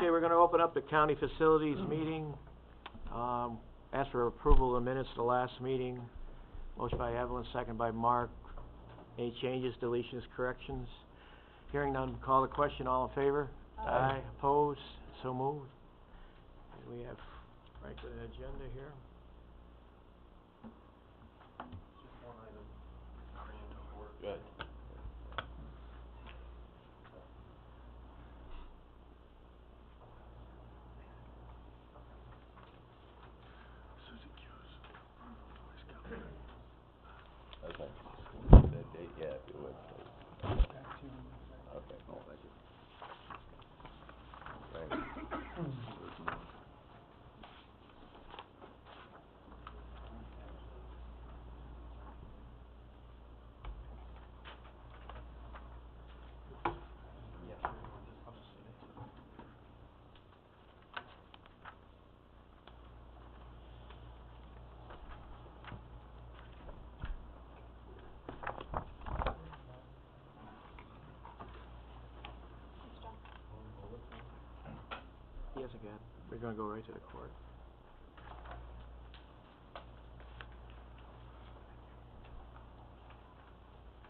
Okay, we're gonna open up the county facilities meeting. Ask for approval of the minutes of the last meeting. Motion by Evelyn, second by Mark. Any changes, deletions, corrections? Hearing none, call the question, all in favor? Aye. Opposed? So moved. And we have, right to the agenda here. Just one item, bring it to work. Good. Okay. That date, yeah, if you would, please. Okay. Oh, thank you. Thank you. Yes, again. We're gonna go right to the court.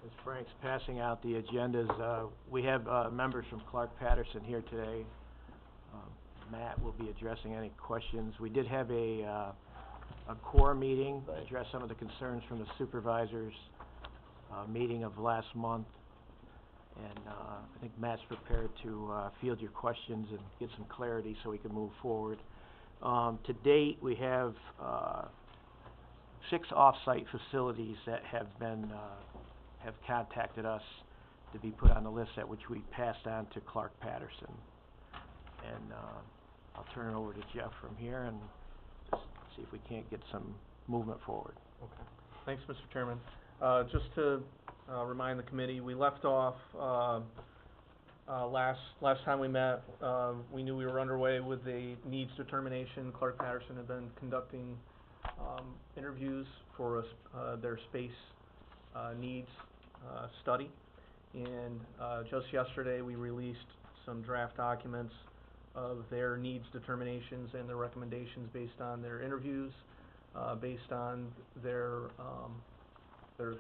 As Frank's passing out the agendas, we have, members from Clark Patterson here today. Matt will be addressing any questions. We did have a core meeting, Right. address some of the concerns from the supervisors, meeting of last month. And, I think Matt's prepared to, field your questions and get some clarity so we can move forward. To date, we have, 6 off-site facilities that have been, have contacted us to be put on the list, at which we passed on to Clark Patterson. And, I'll turn it over to Jeff from here and just see if we can't get some movement forward. Okay. Thanks, Mr. Chairman. Just to remind the committee, we left off last time we met, we knew we were underway with the needs determination. Clark Patterson had been conducting interviews for their space needs study. And just yesterday, we released some draft documents of their needs determinations and their recommendations based on their interviews, based on their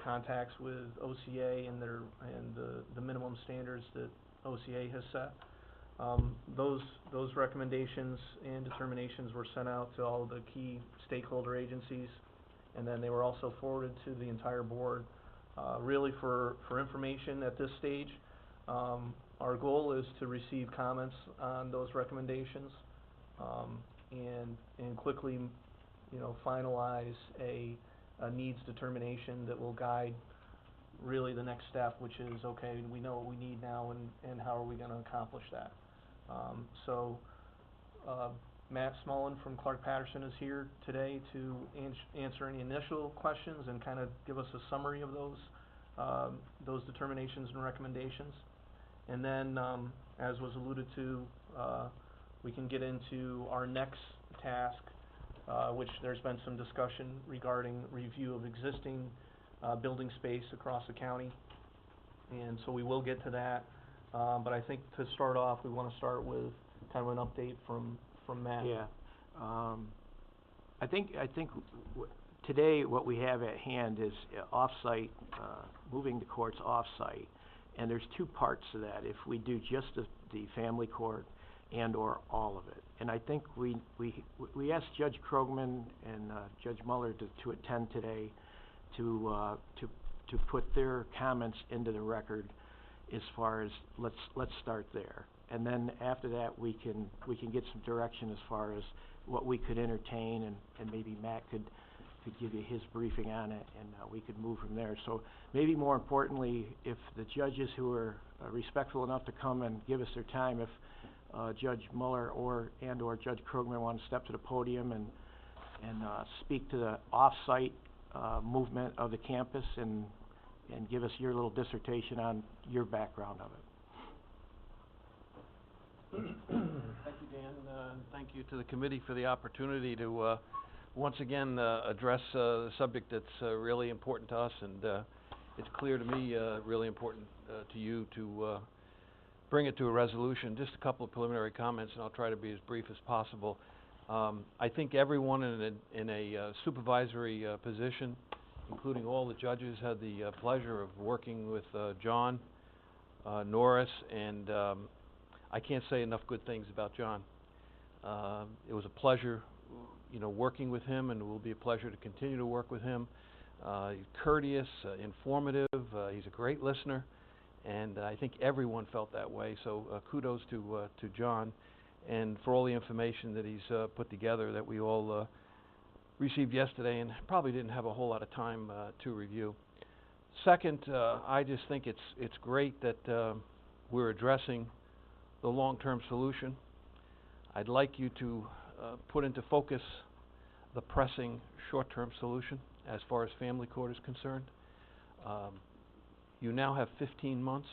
contacts with OCA and the minimum standards that OCA has set. Those recommendations and determinations were sent out to all the key stakeholder agencies, and then they were also forwarded to the entire board, really for information at this stage. Our goal is to receive comments on those recommendations, and quickly, finalize a needs determination that will guide really the next step, which is, okay, we know what we need now, and how are we gonna accomplish that? Matt Smullen from Clark Patterson is here today to answer any initial questions and kind of give us a summary of those determinations and recommendations. And then, as was alluded to, we can get into our next task, which there's been some discussion regarding review of existing building space across the county. And so we will get to that. But I think to start off, we want to start with kind of an update from Matt. Yeah. I think today what we have at hand is off-site, moving the courts off-site. And there's 2 parts to that. If we do just the family court and or all of it. And I think we asked Judge Krogman and Judge Muller to attend today to put their comments into the record as far as let's start there. And then after that we can get some direction as far as what we could entertain, and maybe Matt could give you his briefing on it, and we could move from there. So maybe more importantly, if the judges who are respectful enough to come and give us their time, if Judge Muller or Judge Krogman want to step to the podium and speak to the off-site movement of the campus and give us your little dissertation on your background of it. Thank you, Dan. Thank you to the committee for the opportunity to once again address a subject that's really important to us, and it's clear to me really important to you to bring it to a resolution. Just a couple of preliminary comments, and I'll try to be as brief as possible. I think everyone in a supervisory position, including all the judges, had the pleasure of working with John Norris, and I can't say enough good things about John. It was a pleasure, working with him, and it will be a pleasure to continue to work with him. He's courteous, informative, he's a great listener, and I think everyone felt that way, so kudos to John, and for all the information that he's put together that we all received yesterday and probably didn't have a whole lot of time to review. Second, I just think it's great that we're addressing the long-term solution. I'd like you to put into focus the pressing short-term solution as far as family court is concerned. You now have 15 months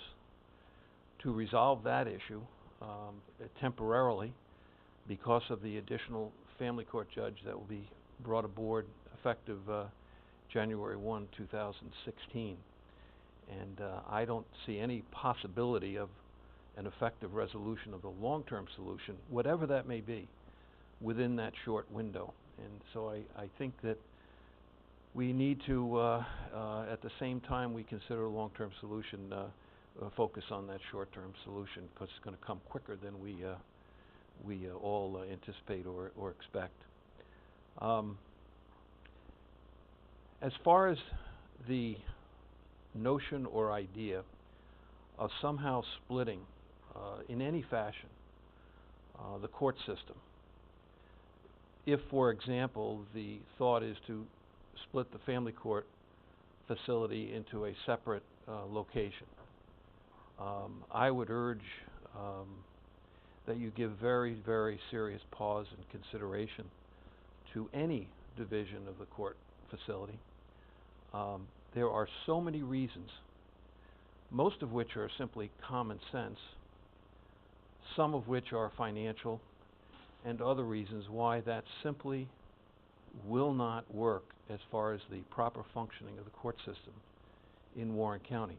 to resolve that issue temporarily because of the additional family court judge that will be brought aboard effective January 1, 2016. And I don't see any possibility of an effective resolution of the long-term solution, whatever that may be, within that short window. And so I think that we need to, at the same time we consider a long-term solution, focus on that short-term solution, because it's going to come quicker than we all anticipate or expect. As far as the notion or idea of somehow splitting, in any fashion, the court system, if, for example, the thought is to split the family court facility into a separate location, I would urge that you give very, very serious pause and consideration to any division of the court facility. There are so many reasons, most of which are simply common sense, some of which are financial, and other reasons why that simply will not work as far as the proper functioning of the court system in Warren County.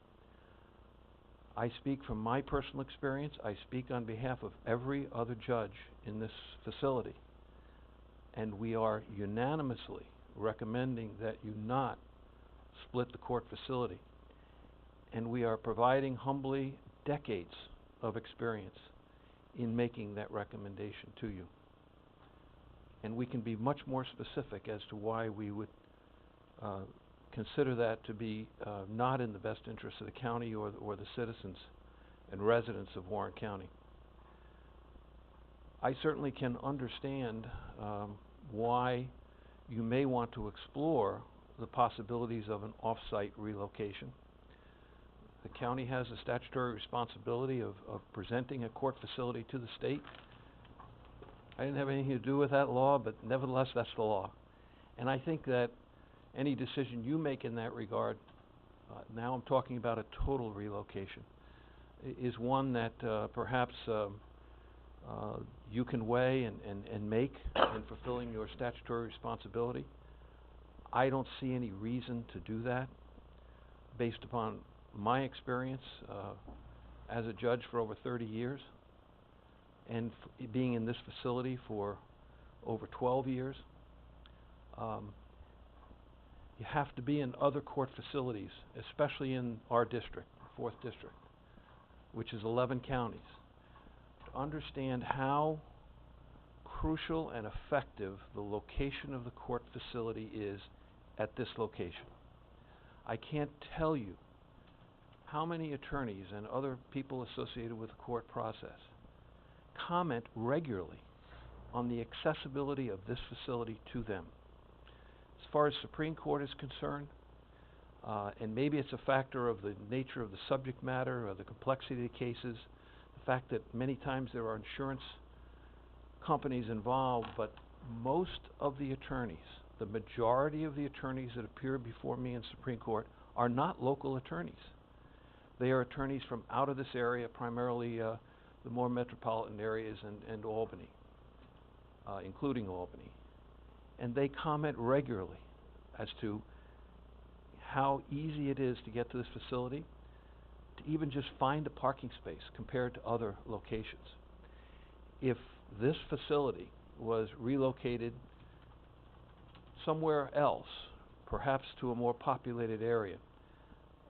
I speak from my personal experience. I speak on behalf of every other judge in this facility, and we are unanimously recommending that you not split the court facility. And we are providing humbly decades of experience in making that recommendation to you. And we can be much more specific as to why we would consider that to be not in the best interest of the county or the citizens and residents of Warren County. I certainly can understand why you may want to explore the possibilities of an off-site relocation. The county has a statutory responsibility of presenting a court facility to the state. I didn't have anything to do with that law, but nevertheless, that's the law. And I think that any decision you make in that regard, now I'm talking about a total relocation, is one that perhaps you can weigh and make in fulfilling your statutory responsibility. I don't see any reason to do that based upon my experience as a judge for over 30 years and being in this facility for over 12 years. You have to be in other court facilities, especially in our district, 4th District, which is 11 counties, to understand how crucial and effective the location of the court facility is at this location. I can't tell you how many attorneys and other people associated with the court process comment regularly on the accessibility of this facility to them. As far as Supreme Court is concerned, and maybe it's a factor of the nature of the subject matter or the complexity of the cases, the fact that many times there are insurance companies involved, but most of the attorneys, the majority of the attorneys that appear before me in Supreme Court are not local attorneys. They are attorneys from out of this area, primarily the more metropolitan areas and Albany, including Albany. And they comment regularly as to how easy it is to get to this facility, to even just find a parking space compared to other locations. If this facility was relocated somewhere else, perhaps to a more populated area,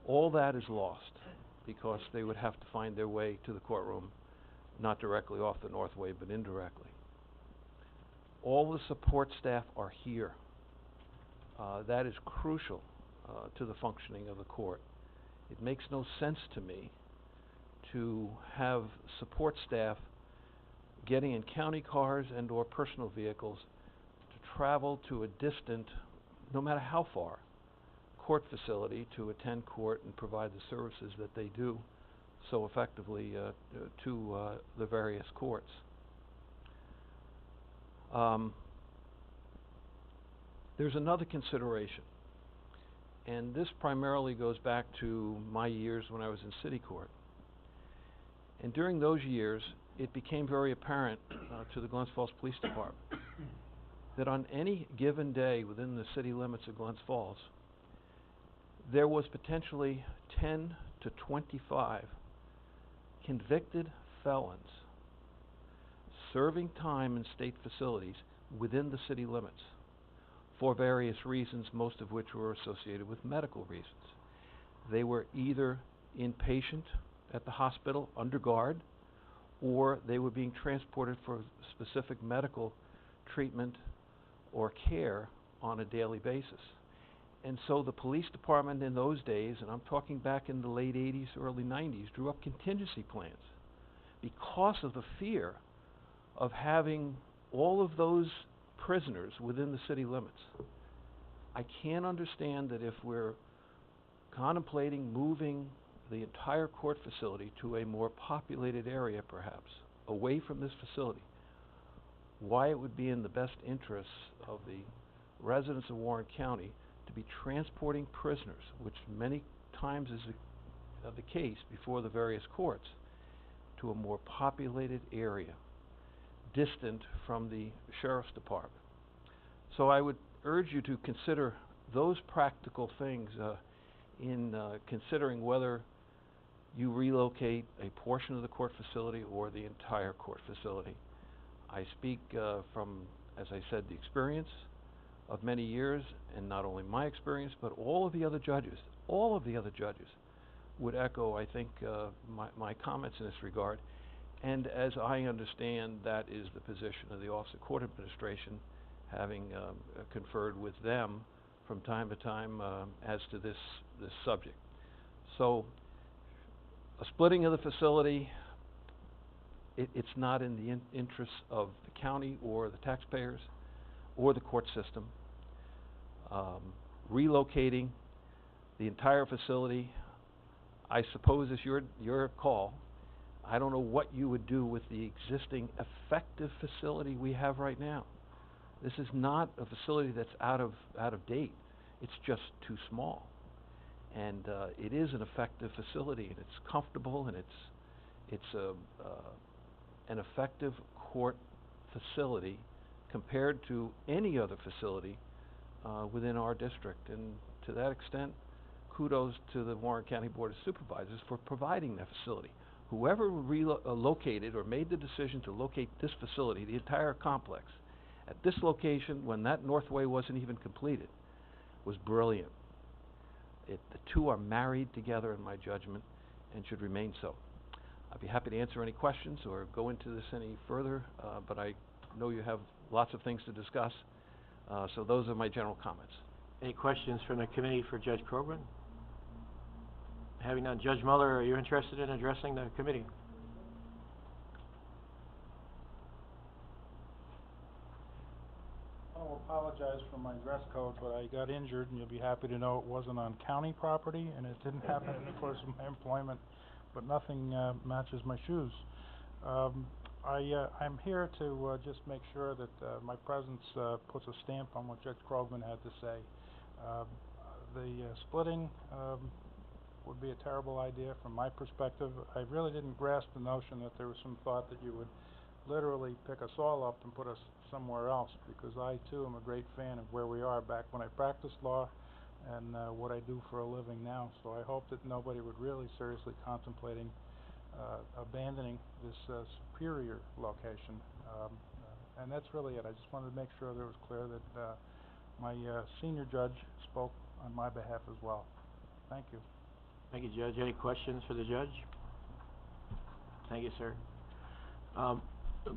all that is lost because they would have to find their way to the courtroom, not directly off the Northway, but indirectly. All the support staff are here. That is crucial to the functioning of the court. It makes no sense to me to have support staff getting in county cars and or personal vehicles to travel to a distant, no matter how far, court facility to attend court and provide the services that they do so effectively to the various courts. There's another consideration, and this primarily goes back to my years when I was in city court. And during those years, it became very apparent to the Glens Falls Police Department that on any given day within the city limits of Glens Falls, there was potentially 10 to 25 convicted felons serving time in state facilities within the city limits for various reasons, most of which were associated with medical reasons. They were either inpatient at the hospital under guard, or they were being transported for specific medical treatment or care on a daily basis. And so the police department in those days, and I'm talking back in the late 80s, early 90s, drew up contingency plans because of the fear of having all of those prisoners within the city limits. I can't understand that if we're contemplating moving the entire court facility to a more populated area, perhaps, away from this facility, why it would be in the best interests of the residents of Warren County to be transporting prisoners, which many times is the case before the various courts, to a more populated area, distant from the sheriff's department. So I would urge you to consider those practical things in considering whether you relocate a portion of the court facility or the entire court facility. I speak from, as I said, the experience of many years, and not only my experience, but all of the other judges would echo, I think, my comments in this regard. And as I understand, that is the position of the Office of Court Administration, having conferred with them from time to time as to this subject. So, a splitting of the facility, it's not in the interests of the county or the taxpayers or the court system. Relocating the entire facility, I suppose, is your call. I don't know what you would do with the existing effective facility we have right now. This is not a facility that's out of date. It's just too small. And it is an effective facility, and it's comfortable, and it's an effective court facility compared to any other facility within our district. And to that extent, kudos to the Warren County Board of Supervisors for providing that facility. Whoever located or made the decision to locate this facility, the entire complex, at this location when that Northway wasn't even completed, was brilliant. The two are married together in my judgment and should remain so. I'd be happy to answer any questions or go into this any further, but I know you have lots of things to discuss, so those are my general comments. Any questions from the committee for Judge Krogman? Having none, Judge Muller, are you interested in addressing the committee? I want to apologize for my dress code, but I got injured, and you'll be happy to know it wasn't on county property, and it didn't happen in the course of my employment, but nothing matches my shoes. I'm here to just make sure that my presence puts a stamp on what Judge Krogman had to say. The splitting would be a terrible idea from my perspective. I really didn't grasp the notion that there was some thought that you would literally pick us all up and put us somewhere else, because I too am a great fan of where we are. Back when I practiced law, and what I do for a living now. So I hope that nobody would really seriously contemplating abandoning this Superior location. And that's really it. I just wanted to make sure that it was clear that my senior judge spoke on my behalf as well. Thank you. Thank you, Judge. Any questions for the judge? Thank you, sir.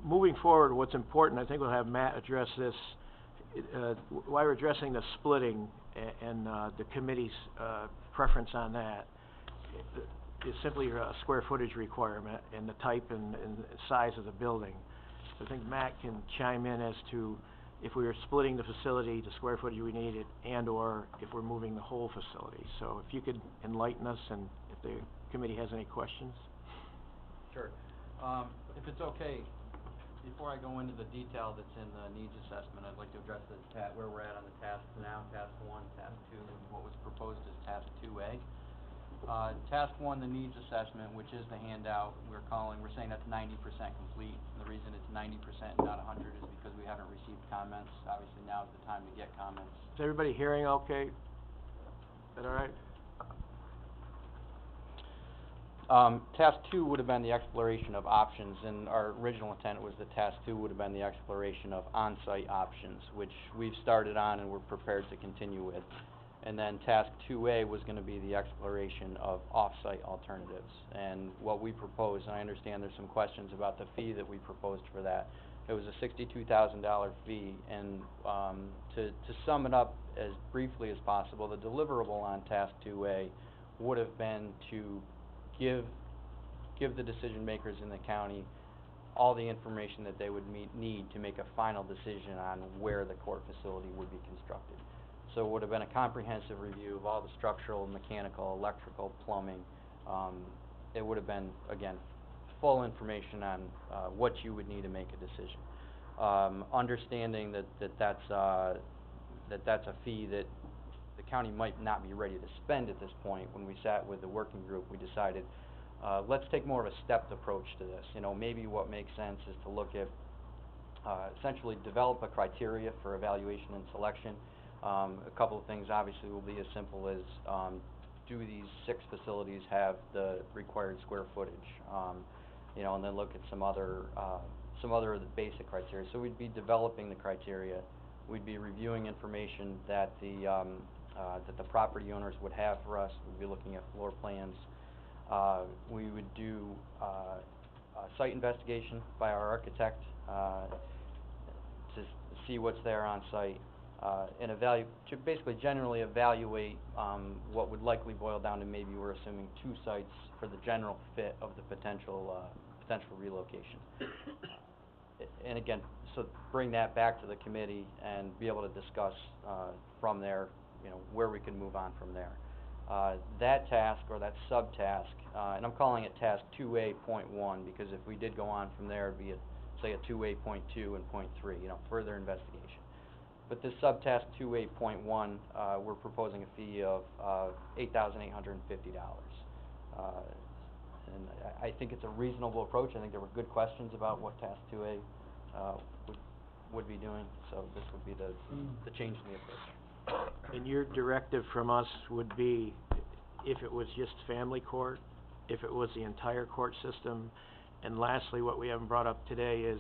Moving forward, what's important, I think we'll have Matt address this, while we're addressing the splitting and the committee's preference on that, is simply a square footage requirement and the type and size of the building. So I think Matt can chime in as to if we were splitting the facility, the square footage we needed, and/or if we're moving the whole facility. So if you could enlighten us, and if the committee has any questions. Sure. If it's okay, before I go into the detail that's in the needs assessment, I'd like to address where we're at on the tasks now, task 1, task 2, and what was proposed as task 2A. Task 1, the needs assessment, which is the handout, we're saying that's 90% complete. And the reason it's 90% and not 100 is because we haven't received comments. Obviously, now is the time to get comments. Is everybody hearing okay? Is that all right? Task 2 would have been the exploration of options, and our original intent was that task 2 would have been the exploration of on-site options, which we've started on and we're prepared to continue with. And then task 2A was going to be the exploration of off-site alternatives. And what we proposed, and I understand there's some questions about the fee that we proposed for that, it was a $62,000 fee, and to sum it up as briefly as possible, the deliverable on task 2A would have been to give the decision makers in the county all the information that they would need to make a final decision on where the court facility would be constructed. So it would have been a comprehensive review of all the structural, mechanical, electrical, plumbing. It would have been, again, full information on what you would need to make a decision. Understanding that's a fee that the county might not be ready to spend at this point. When we sat with the working group, we decided let's take more of a stepped approach to this. You know, maybe what makes sense is to look at essentially develop a criteria for evaluation and selection. A couple of things obviously will be as simple as do these 6 facilities have the required square footage? You know, and then look at some other of the basic criteria. So we'd be developing the criteria. We'd be reviewing information that the property owners would have for us. We'd be looking at floor plans. We would do a site investigation by our architect to see what's there on site, and to basically generally evaluate what would likely boil down to maybe we're assuming 2 sites for the general fit of the potential relocation. And again, so bring that back to the committee and be able to discuss from there, you know, where we can move on from there. That task, or that subtask, and I'm calling it task 2A.1 because if we did go on from there, it'd be say a 2A.2 and .3, you know, further investigation. But this subtask 2A.1, we're proposing a fee of $8,850. And I think it's a reasonable approach. I think there were good questions about what task 2A would be doing, so this would be the change in the approach. And your directive from us would be, if it was just family court, if it was the entire court system, and lastly, what we haven't brought up today is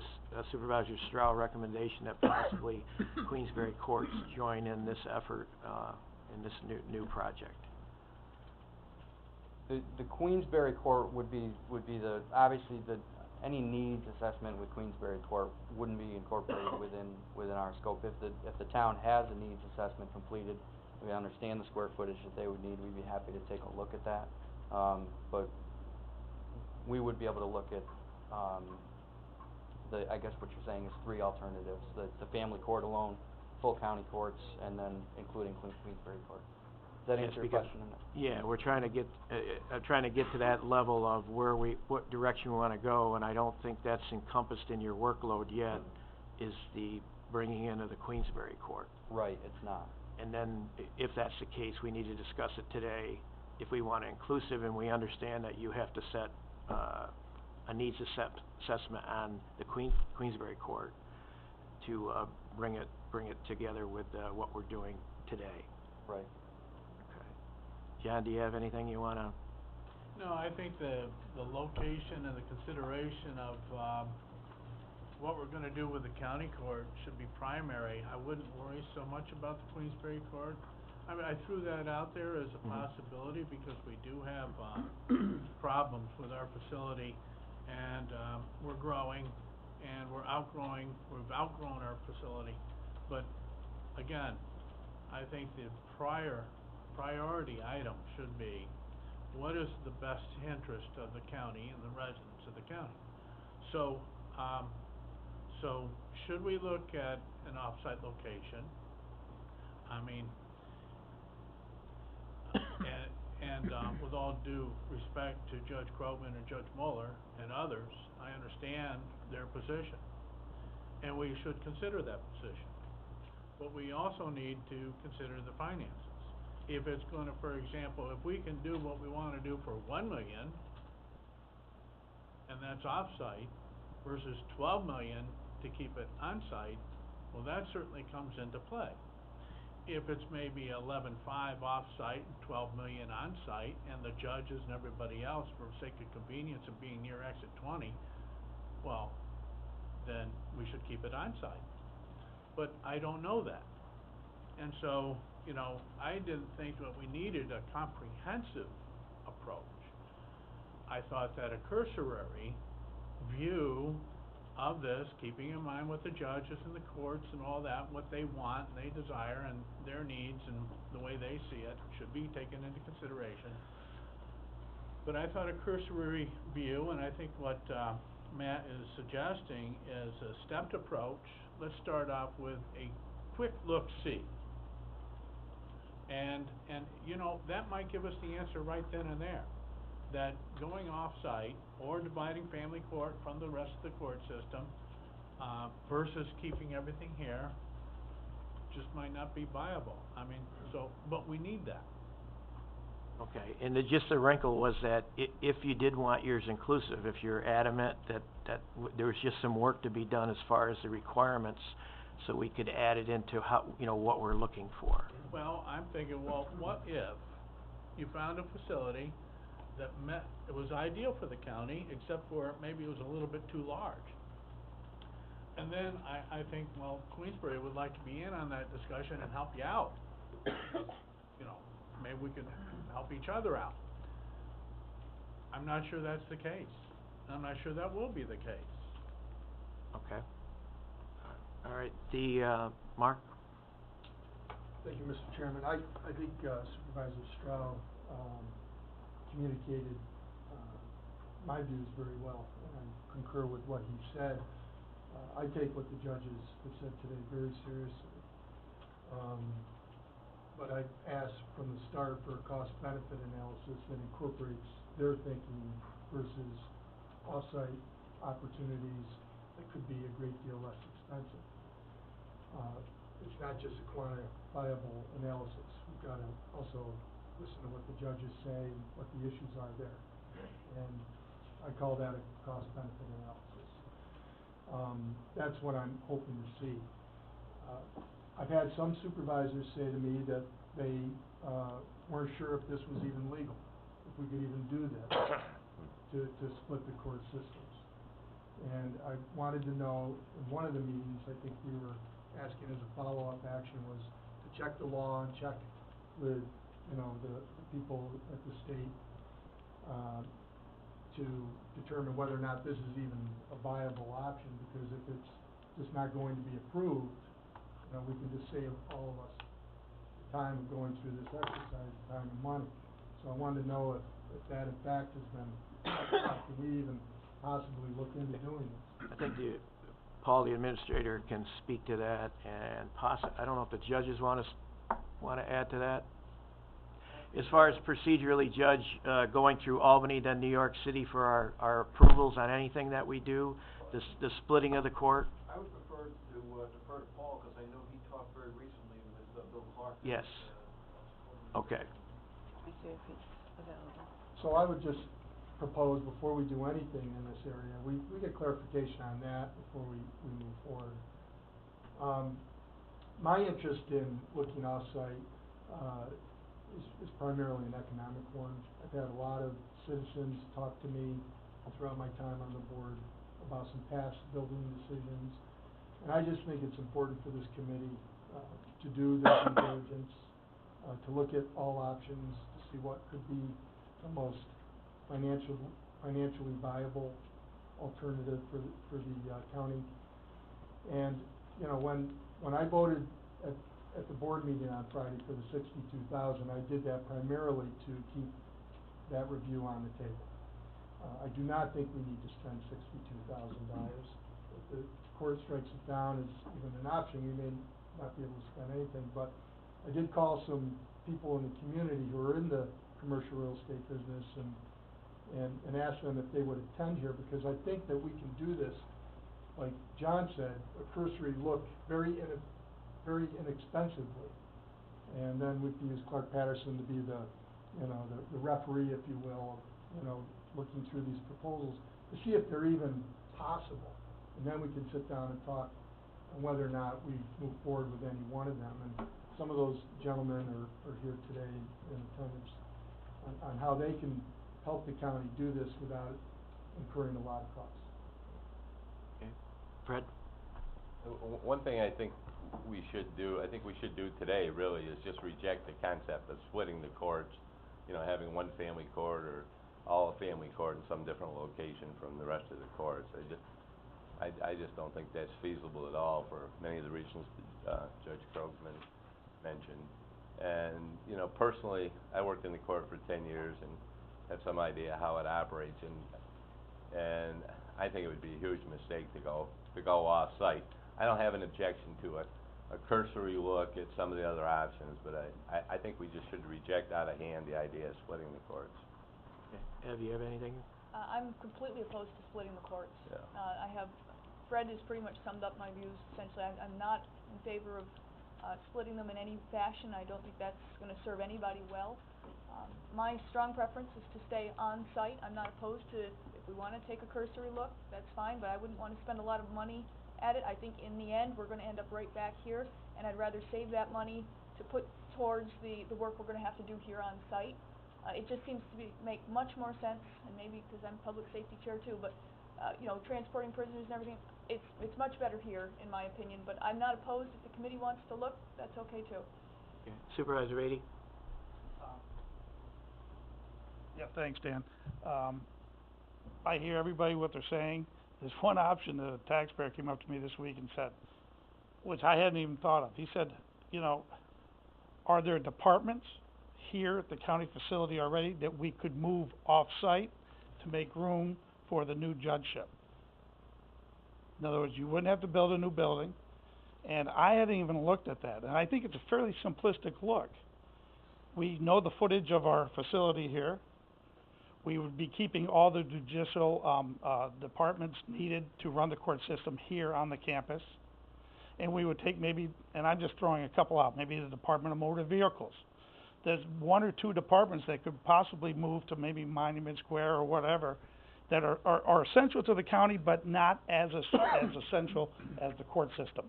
Supervisor Stroud recommendation that possibly Queensberry courts join in this effort, in this new project. The Queensberry court would be obviously any needs assessment with Queensberry court wouldn't be incorporated within our scope. If the town has a needs assessment completed, we understand the square footage that they would need, we'd be happy to take a look at that. But we would be able to look at I guess what you're saying is 3 alternatives: the family court alone, full county courts, and then including Queensberry court. Does that answer your question? Yeah, we're trying to get to that level of what direction we want to go, and I don't think that's encompassed in your workload yet, is the bringing in of the Queensberry court. Right, it's not. And then, if that's the case, we need to discuss it today, if we want it inclusive, and we understand that you have to set a needs assessment on the Queensberry court to bring it together with what we're doing today. Right. John, do you have anything you wanna? No, I think the location and the consideration of, what we're gonna do with the county court should be primary. I wouldn't worry so much about the Queensberry court. I mean, I threw that out there as a possibility because we do have, problems with our facility, and, we're growing, and we've outgrown our facility. But, again, I think the priority item should be, what is the best interest of the county and the residents of the county? So, should we look at an off-site location? I mean, with all due respect to Judge Krogman and Judge Mueller and others, I understand their position, and we should consider that position. But we also need to consider the finances. If it's gonna, for example, if we can do what we wanna do for $1 million, and that's off-site, versus $12 million to keep it on-site, well, that certainly comes into play. If it's maybe 11.5 off-site and 12 million on-site, and the judges and everybody else, for sake of convenience of being near exit 20, well, then we should keep it on-site. But I don't know that. And so, you know, I didn't think that we needed a comprehensive approach. I thought that a cursory view of this, keeping in mind what the judges and the courts and all that, what they want and they desire and their needs and the way they see it, should be taken into consideration. But I thought a cursory view, and I think what Matt is suggesting is a stepped approach. Let's start off with a quick look-see. And you know, that might give us the answer right then and there. That going off-site or dividing family court from the rest of the court system versus keeping everything here just might not be viable. I mean, so, but we need that. Okay, and just the wrinkle was that if you did want yours inclusive, if you're adamant that there was just some work to be done as far as the requirements, so we could add it into how, you know, what we're looking for. Well, I'm thinking, well, what if you found a facility that it was ideal for the county, except for maybe it was a little bit too large. And then I think, well, Queensberry would like to be in on that discussion and help you out. You know, maybe we could help each other out. I'm not sure that's the case. I'm not sure that will be the case. Okay. All right, Mark? Thank you, Mr. Chairman. I think Supervisor Stroud communicated my views very well, and I concur with what he said. I take what the judges have said today very seriously. But I asked from the start for a cost-benefit analysis that incorporates their thinking versus off-site opportunities that could be a great deal less expensive. It's not just a quantifiable analysis. We've got to also listen to what the judges say and what the issues are there. And I call that a cost-benefit analysis. That's what I'm hoping to see. I've had some supervisors say to me that they weren't sure if this was even legal, if we could even do this, to split the court systems. And I wanted to know, in one of the meetings, I think we were asking as a follow-up action was to check the law and check with, you know, the people at the state to determine whether or not this is even a viable option, because if it's just not going to be approved, you know, we can just save all of us the time of going through this exercise, time and money. So I wanted to know if that in fact has been, can we even possibly look into doing this? I think Paul, the administrator, can speak to that, and I don't know if the judges want to add to that. As far as procedurally, Judge, going through Albany, then New York City for our approvals on anything that we do, the splitting of the court? I would prefer to defer to Paul, because I know he talked very recently with Bill Clark. Yes. Okay. I see if it's available. So I would just propose, before we do anything in this area, we get clarification on that before we move forward. My interest in looking off-site is primarily an economic one. I've had a lot of citizens talk to me throughout my time on the board about some past building decisions. And I just think it's important for this committee, to do their due diligence, to look at all options, to see what could be the most financially viable alternative for the county. And, you know, when I voted at the board meeting on Friday for the $62,000, I did that primarily to keep that review on the table. I do not think we need to spend $62,000. If the court strikes it down as even an option, we may not be able to spend anything. But I did call some people in the community who are in the commercial real estate business and ask them if they would attend here, because I think that we can do this, like John said, a cursory look very inexpensively. And then we can use Clark Patterson to be the referee, if you will, looking through these proposals to see if they're even possible. And then we can sit down and talk on whether or not we move forward with any one of them. And some of those gentlemen are here today in attendance on how they can help the county do this without incurring a lot of costs. Okay. Fred? One thing I think we should do today really is just reject the concept of splitting the courts, having one family court or all a family court in some different location from the rest of the courts. I just don't think that's feasible at all for many of the reasons Judge Krogman mentioned. And, personally, I worked in the court for 10 years and have some idea how it operates, and I think it would be a huge mistake to go off-site. I don't have an objection to a cursory look at some of the other options, but I think we just should reject out of hand the idea of splitting the courts. Okay. Ev, you have anything? I'm completely opposed to splitting the courts. Yeah. Fred has pretty much summed up my views. Essentially, I'm not in favor of splitting them in any fashion. I don't think that's going to serve anybody well. My strong preference is to stay on site. I'm not opposed to, if we want to take a cursory look, that's fine, but I wouldn't want to spend a lot of money at it. I think in the end, we're going to end up right back here, and I'd rather save that money to put towards the work we're going to have to do here on site. It just seems to make much more sense, and maybe because I'm public safety chair too, but transporting prisoners and everything, it's much better here, in my opinion, but I'm not opposed. If the committee wants to look, that's okay too. Okay. Supervisor Beatty? Yeah, thanks, Dan. I hear everybody what they're saying. There's one option the taxpayer came up to me this week and said, which I hadn't even thought of. He said, are there departments here at the county facility already that we could move off-site to make room for the new judgeship? In other words, you wouldn't have to build a new building, and I hadn't even looked at that. And I think it's a fairly simplistic look. We know the footage of our facility here. We would be keeping all the judicial departments needed to run the court system here on the campus. And we would take maybe, and I'm just throwing a couple out, maybe the Department of Motor Vehicles. There's one or two departments that could possibly move to maybe Monument Square or whatever that are essential to the county, but not as essential as the court system.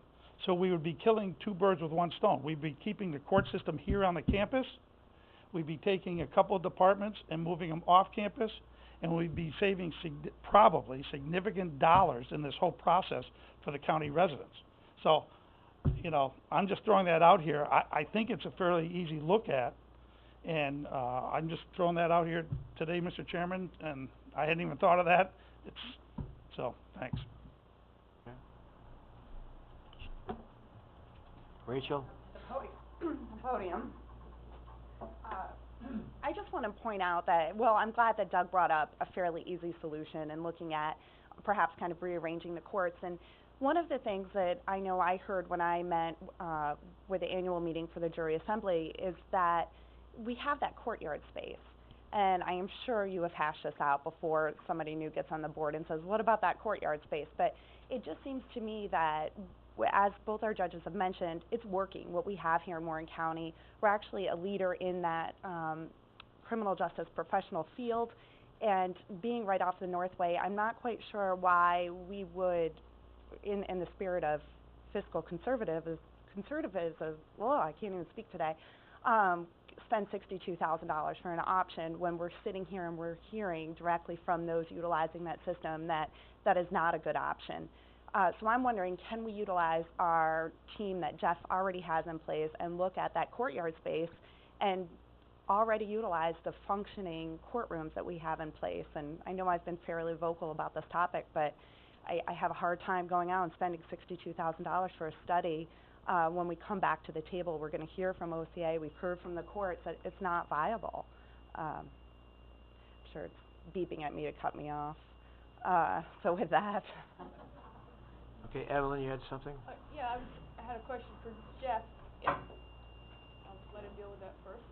So we would be killing two birds with one stone. We'd be keeping the court system here on the campus. We'd be taking a couple of departments and moving them off campus, and we'd be saving probably significant dollars in this whole process for the county residents. So, I'm just throwing that out here. I think it's a fairly easy look at, and I'm just throwing that out here today, Mr. Chairman, and I hadn't even thought of that. Thanks. Rachel? The podium. I just want to point out that, I'm glad that Doug brought up a fairly easy solution and looking at perhaps kind of rearranging the courts. And one of the things that I know I heard when I met with the annual meeting for the jury assembly is that we have that courtyard space. And I am sure you have hashed this out before somebody new gets on the board and says, what about that courtyard space? But it just seems to me that, as both our judges have mentioned, it's working. What we have here in Warren County, we're actually a leader in that criminal justice professional field, and being right off the Northway, I'm not quite sure why we would, in the spirit of fiscal conservatism, I can't even speak today, spend $62,000 for an option when we're sitting here and we're hearing directly from those utilizing that system that that is not a good option. So I'm wondering, can we utilize our team that Jeff already has in place and look at that courtyard space and already utilize the functioning courtrooms that we have in place? And I know I've been fairly vocal about this topic, but I have a hard time going out and spending $62,000 for a study. When we come back to the table, we're going to hear from OCA, we've heard from the courts that it's not viable. I'm sure it's beeping at me to cut me off. So with that. Okay, Evelyn, you had something? Yeah, I had a question for Jeff. If, I'll just let him deal with that first.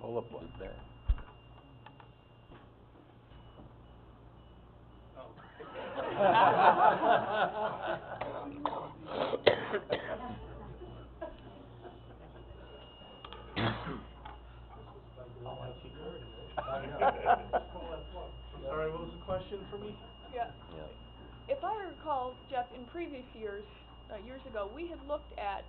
Pull up one there. Sorry, what was the question for me? Yeah. If I recall, Jeff, in previous years, years ago, we had looked at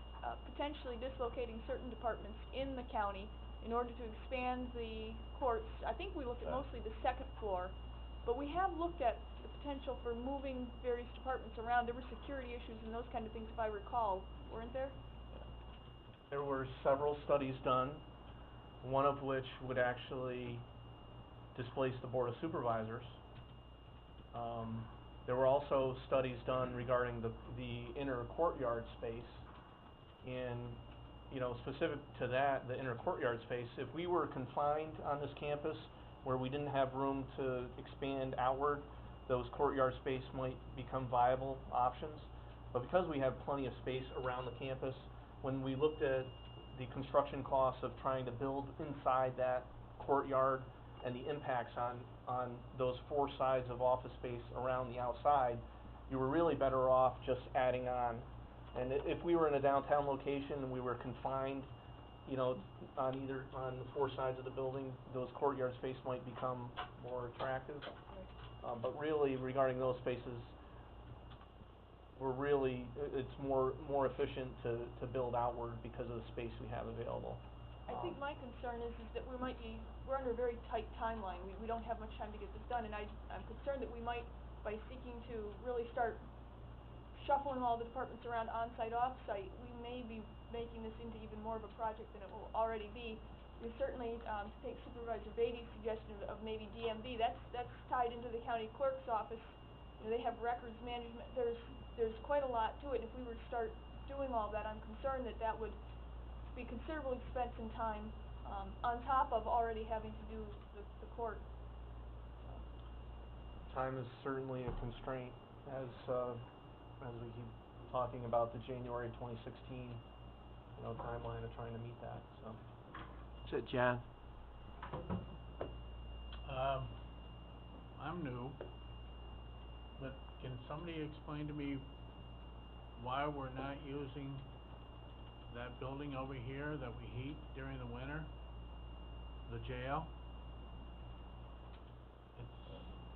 potentially dislocating certain departments in the county in order to expand the courts. I think we looked at mostly the second floor, but we have looked at the potential for moving various departments around. There were security issues and those kind of things, if I recall, weren't there? There were several studies done, one of which would actually displace the Board of Supervisors. There were also studies done regarding the inner courtyard space. And, you know, specific to that, the inner courtyard space, if we were confined on this campus where we didn't have room to expand outward, those courtyard space might become viable options. But because we have plenty of space around the campus, when we looked at the construction costs of trying to build inside that courtyard and the impacts on those four sides of office space around the outside, you were really better off just adding on. And if we were in a downtown location and we were confined, you know, on the four sides of the building, those courtyard space might become more attractive. But really, regarding those spaces, it's more efficient to build outward because of the space we have available. I think my concern is that we're under a very tight timeline. We don't have much time to get this done, and I'm concerned that we might, by seeking to really start shuffling all the departments around on-site, off-site, we may be making this into even more of a project than it will already be. We certainly, to take Supervisor Beatty's suggestion of maybe DMV, that's tied into the county clerk's office. You know, they have records management. There's quite a lot to it. If we were to start doing all that, I'm concerned that that would be considerable expense and time, on top of already having to do the court. Time is certainly a constraint as we keep talking about the January 2016, timeline of trying to meet that, so. That's it, John. I'm new, but can somebody explain to me why we're not using that building over here that we heat during the winter, the jail?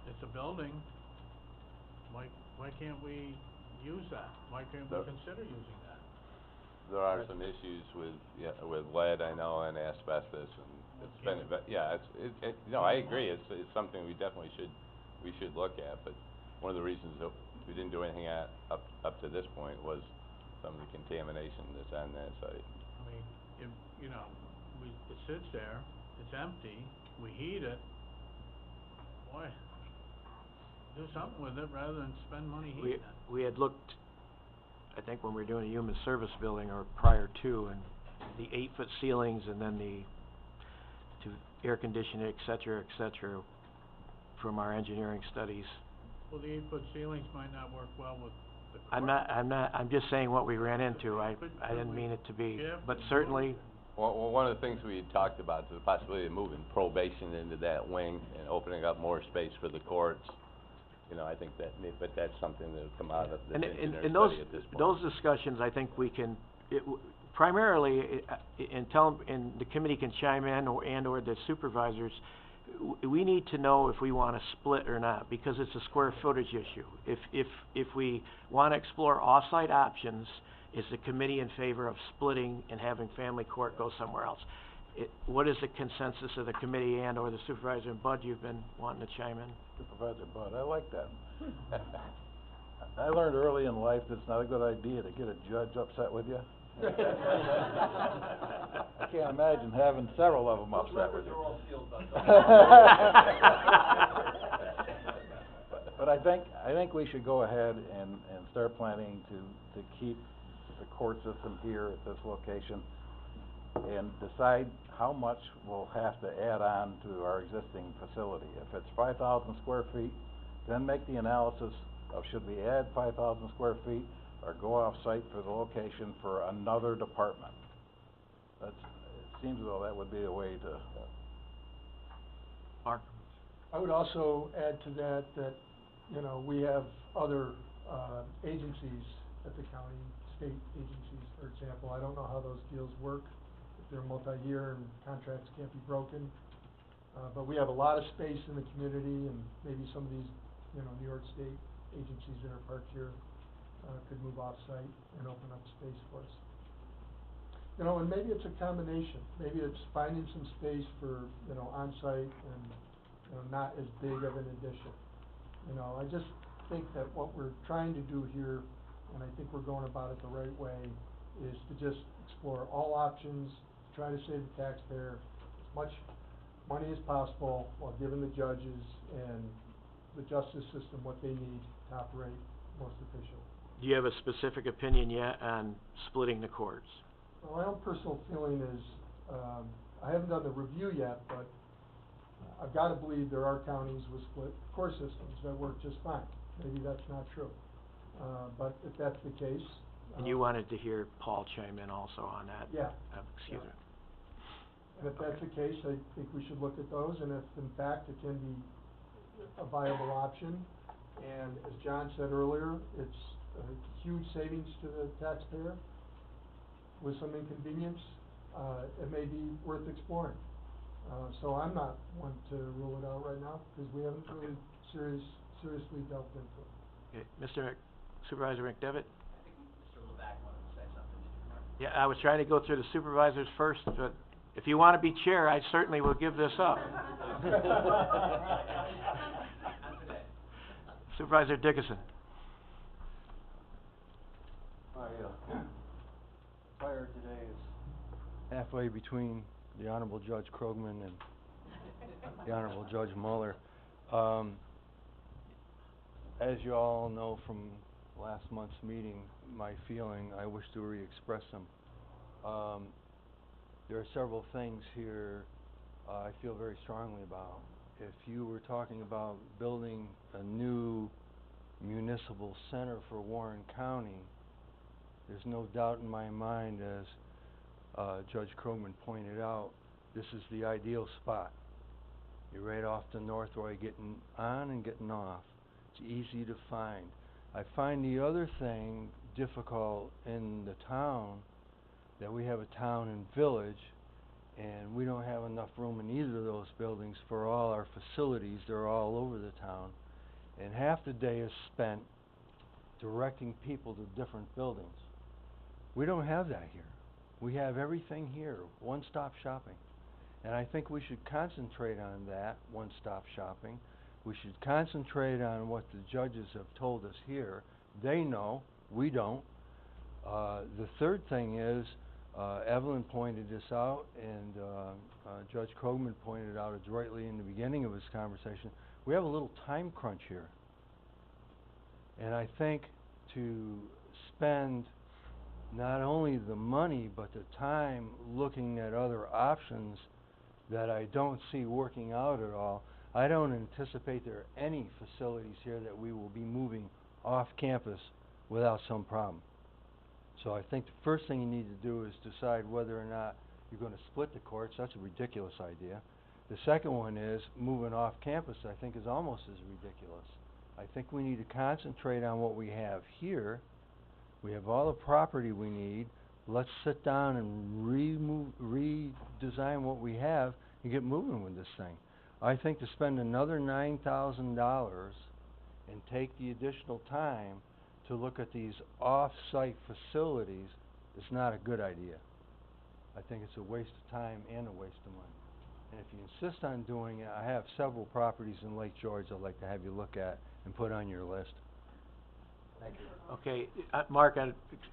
It's a building. Why can't we use that? Why can't we consider using that? There are some issues with lead, I know, and asbestos, and it's been, I agree, it's something we definitely should look at, but one of the reasons that we didn't do anything up to this point was some of the contamination that's on that site. I mean, it sits there, it's empty, we heat it, boy, do something with it rather than spend money heating it. We had looked, I think when we were doing a human service building or prior to, and the 8-foot ceilings and then to air conditioning, et cetera, from our engineering studies. Well, the 8-foot ceilings might not work well with the court. I'm just saying what we ran into. I didn't mean it to be, but certainly. Well, one of the things we had talked about is the possibility of moving probation into that wing and opening up more space for the courts. I think but that's something that'll come out of the engineering study at this point. Those discussions, I think we can, primarily, and and the committee can chime in, or the supervisors, we need to know if we wanna split or not, because it's a square footage issue. If we wanna explore off-site options, is the committee in favor of splitting and having family court go somewhere else? What is the consensus of the committee and or the supervisor? And Bud, you've been wanting to chime in. Supervisor Bud, I like that. I learned early in life that it's not a good idea to get a judge upset with you. I can't imagine having several of them upset with you. Those records are all sealed, But I think we should go ahead and start planning to keep the court system here at this location and decide how much we'll have to add on to our existing facility. If it's 5,000 square feet, then make the analysis of should we add 5,000 square feet or go off-site for the location for another department. It seems as though that would be a way to... Mark? I would also add to that, you know, we have other, agencies at the county, state agencies, for example. I don't know how those deals work, if they're multi-year and contracts can't be broken. But we have a lot of space in the community, and maybe some of these, you know, New York State agencies that are parked here, could move off-site and open up space for us. You know, and maybe it's a combination. Maybe it's finding some space for, you know, on-site and, you know, not as big of an addition. You know, I just think that what we're trying to do here, and I think we're going about it the right way, is to just explore all options, try to save the taxpayer as much money as possible while giving the judges and the justice system what they need to operate most efficiently. Do you have a specific opinion yet on splitting the courts? Well, my own personal feeling is, I haven't done the review yet, but I've gotta believe there are counties with split court systems that work just fine. Maybe that's not true. But if that's the case... And you wanted to hear Paul chime in also on that? Yeah. Excuse me. And if that's the case, I think we should look at those, and if in fact it can be a viable option, and as John said earlier, it's a huge savings to the taxpayer with some inconvenience, it may be worth exploring. So I'm not one to rule it out right now, because we haven't really seriously delved into it. Okay, Supervisor McDevitt? I think Mr. Levack wanted to say something, did you, Mark? Yeah, I was trying to go through the supervisors first, but if you want to be chair, I certainly will give this up. Not today. Supervisor Dickinson? My fire today is halfway between the Honorable Judge Krogman and the Honorable Judge Mueller. As you all know from last month's meeting, my feeling, I wish to re-express them. There are several things here I feel very strongly about. If you were talking about building a new municipal center for Warren County, there's no doubt in my mind, as Judge Krogman pointed out, this is the ideal spot. You're right off the Northway, getting on and getting off. It's easy to find. I find the other thing difficult in the town, that we have a town and village, and we don't have enough room in either of those buildings for all our facilities. They're all over the town. And half the day is spent directing people to different buildings. We don't have that here. We have everything here, one-stop shopping. And I think we should concentrate on that, one-stop shopping. We should concentrate on what the judges have told us here. They know, we don't. The third thing is, Evelyn pointed this out, and Judge Krogman pointed out adroitly in the beginning of his conversation, we have a little time crunch here. And I think to spend not only the money, but the time looking at other options that I don't see working out at all, I don't anticipate there are any facilities here that we will be moving off campus without some problem. So I think the first thing you need to do is decide whether or not you're going to split the courts. That's a ridiculous idea. The second one is moving off campus, I think, is almost as ridiculous. I think we need to concentrate on what we have here. We have all the property we need. let's sit down and redesign what we have and get moving with this thing. I think to spend another $9,000 and take the additional time to look at these off-site facilities is not a good idea. I think it's a waste of time and a waste of money. And if you insist on doing it, I have several properties in Lake George I'd like to have you look at and put on your list. Thank you. Okay, Mark,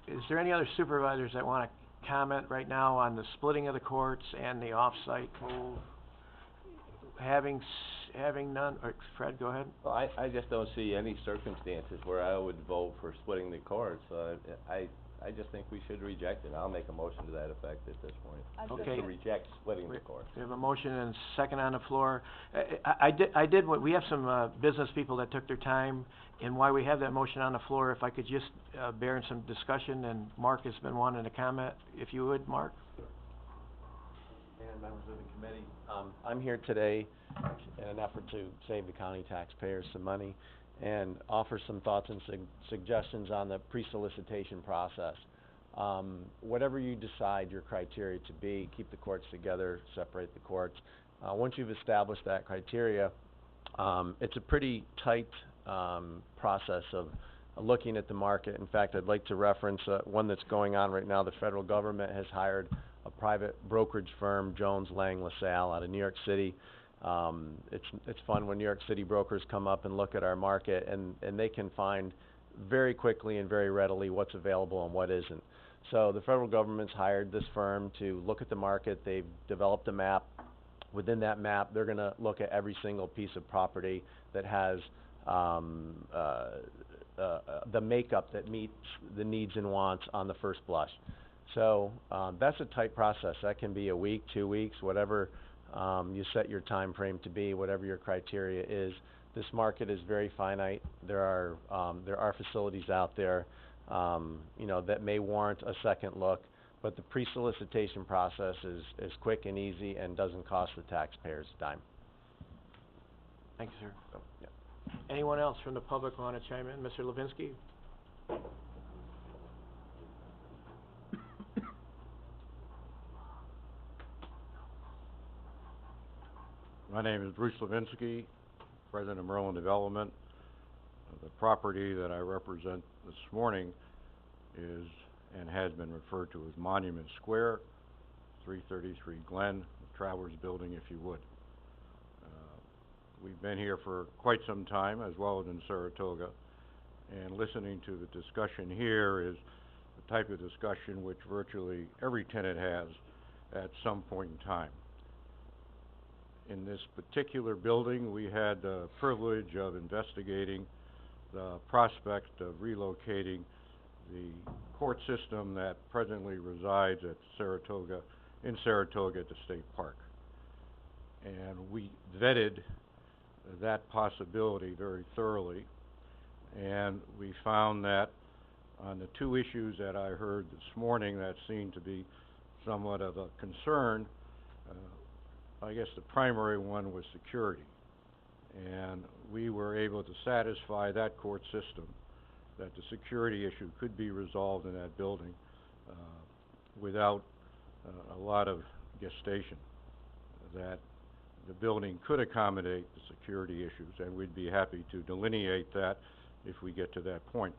is there any other supervisors that wanna comment right now on the splitting of the courts and the off-site move? Having none, or Fred, go ahead. Well, I just don't see any circumstances where I would vote for splitting the courts. I just think we should reject it. I'll make a motion to that effect at this point. Okay. To reject splitting the courts. We have a motion and a second on the floor. We have some, business people that took their time, and while we have that motion on the floor, if I could just, bear in some discussion, and Mark has been wanting to comment, if you would, Mark? And members of the committee, I'm here today in an effort to save the county taxpayers some money and offer some thoughts and suggestions on the pre-solicitation process. Whatever you decide your criteria to be, keep the courts together, separate the courts. Once you've established that criteria, it's a pretty tight process of looking at the market. In fact, I'd like to reference one that's going on right now. The federal government has hired a private brokerage firm, Jones Lang LaSalle, out of New York City. It's fun when New York City brokers come up and look at our market, and they can find very quickly and very readily what's available and what isn't. So the federal government's hired this firm to look at the market. They've developed a map. Within that map, they're going to look at every single piece of property that has the makeup that meets the needs and wants on the first blush. So that's a tight process. That can be a week, 2 weeks, whatever you set your time frame to be, whatever your criteria is. This market is very finite. There are facilities out there, that may warrant a second look, but the pre-solicitation process is quick and easy and doesn't cost the taxpayers a dime. Thank you, sir. So, yeah. Anyone else from the public want to chime in? Mr. Levinsky? My name is Bruce Levinsky, President of Merlin Development. The property that I represent this morning is and has been referred to as Monument Square, 333 Glen, the Travelers Building, if you would. We've been here for quite some time, as well as in Saratoga, and listening to the discussion here is the type of discussion which virtually every tenant has at some point in time. In this particular building, we had the privilege of investigating the prospect of relocating the court system that presently resides at Saratoga, in Saratoga at the State Park. And we vetted that possibility very thoroughly, and we found that on the two issues that I heard this morning that seemed to be somewhat of a concern, I guess the primary one was security. And we were able to satisfy that court system that the security issue could be resolved in that building without a lot of gestation, that the building could accommodate the security issues, and we'd be happy to delineate that if we get to that point.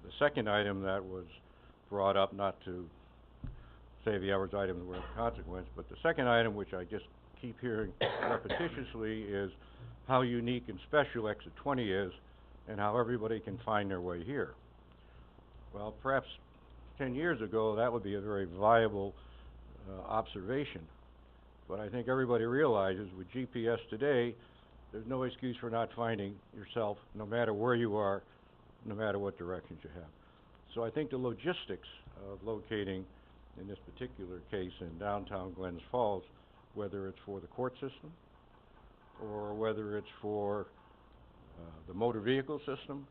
The second item that was brought up, not to say the average items were of consequence, but the second item, which I just keep hearing repetitiously, is how unique and special Exit 20 is and how everybody can find their way here. Well, perhaps 10 years ago that would be a very viable observation, but I think everybody realizes with GPS today there's no excuse for not finding yourself no matter where you are, no matter what directions you have. So I think the logistics of locating, in this particular case in downtown Glens Falls, whether it's for the court system or whether it's for the motor vehicle system,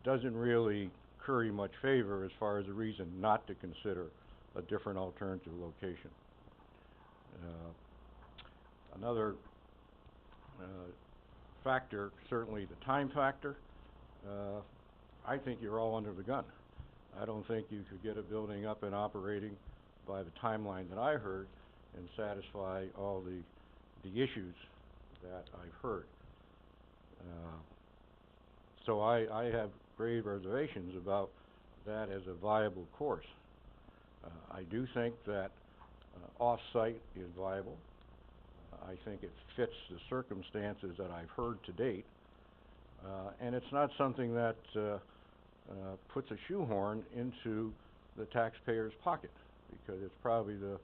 doesn't really curry much favor as far as a reason not to consider a different alternative location. Another factor, certainly the time factor, I think you're all under the gun. I don't think you could get a building up and operating by the timeline that I heard and satisfy all the issues that I've heard. So I have grave reservations about that as a viable course. I do think that off-site is viable. I think it fits the circumstances that I've heard to date. And it's not something that puts a shoehorn into the taxpayer's pocket, because it's probably the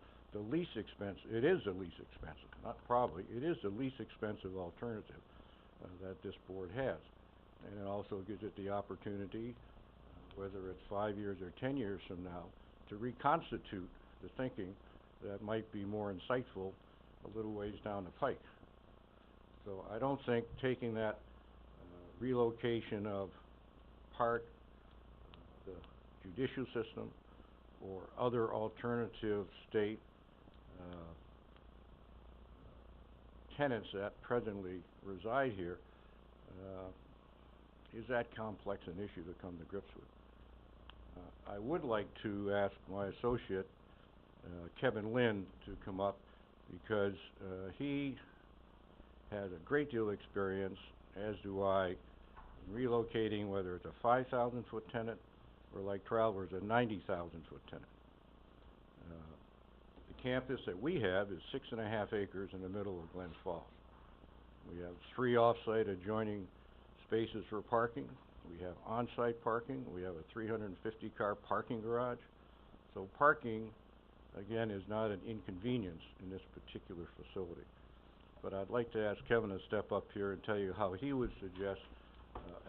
least expensive, it is the least expensive, not probably, it is the least expensive alternative that this board has. And it also gives it the opportunity, whether it's 5 years or 10 years from now, to reconstitute the thinking that might be more insightful a little ways down the pike. So I don't think taking that relocation of part of the judicial system or other alternative state tenants that presently reside here is that complex an issue to come to grips with. I would like to ask my associate, Kevin Lynn, to come up, because he has a great deal of experience, as do I, in relocating, whether it's a 5,000-foot tenant or, like Travelers, a 90,000-foot tenant. The campus that we have is 6.5 acres in the middle of Glens Falls. We have 3 off-site adjoining spaces for parking. We have on-site parking. We have a 350-car parking garage. So parking, again, is not an inconvenience in this particular facility. But I'd like to ask Kevin to step up here and tell you how he would suggest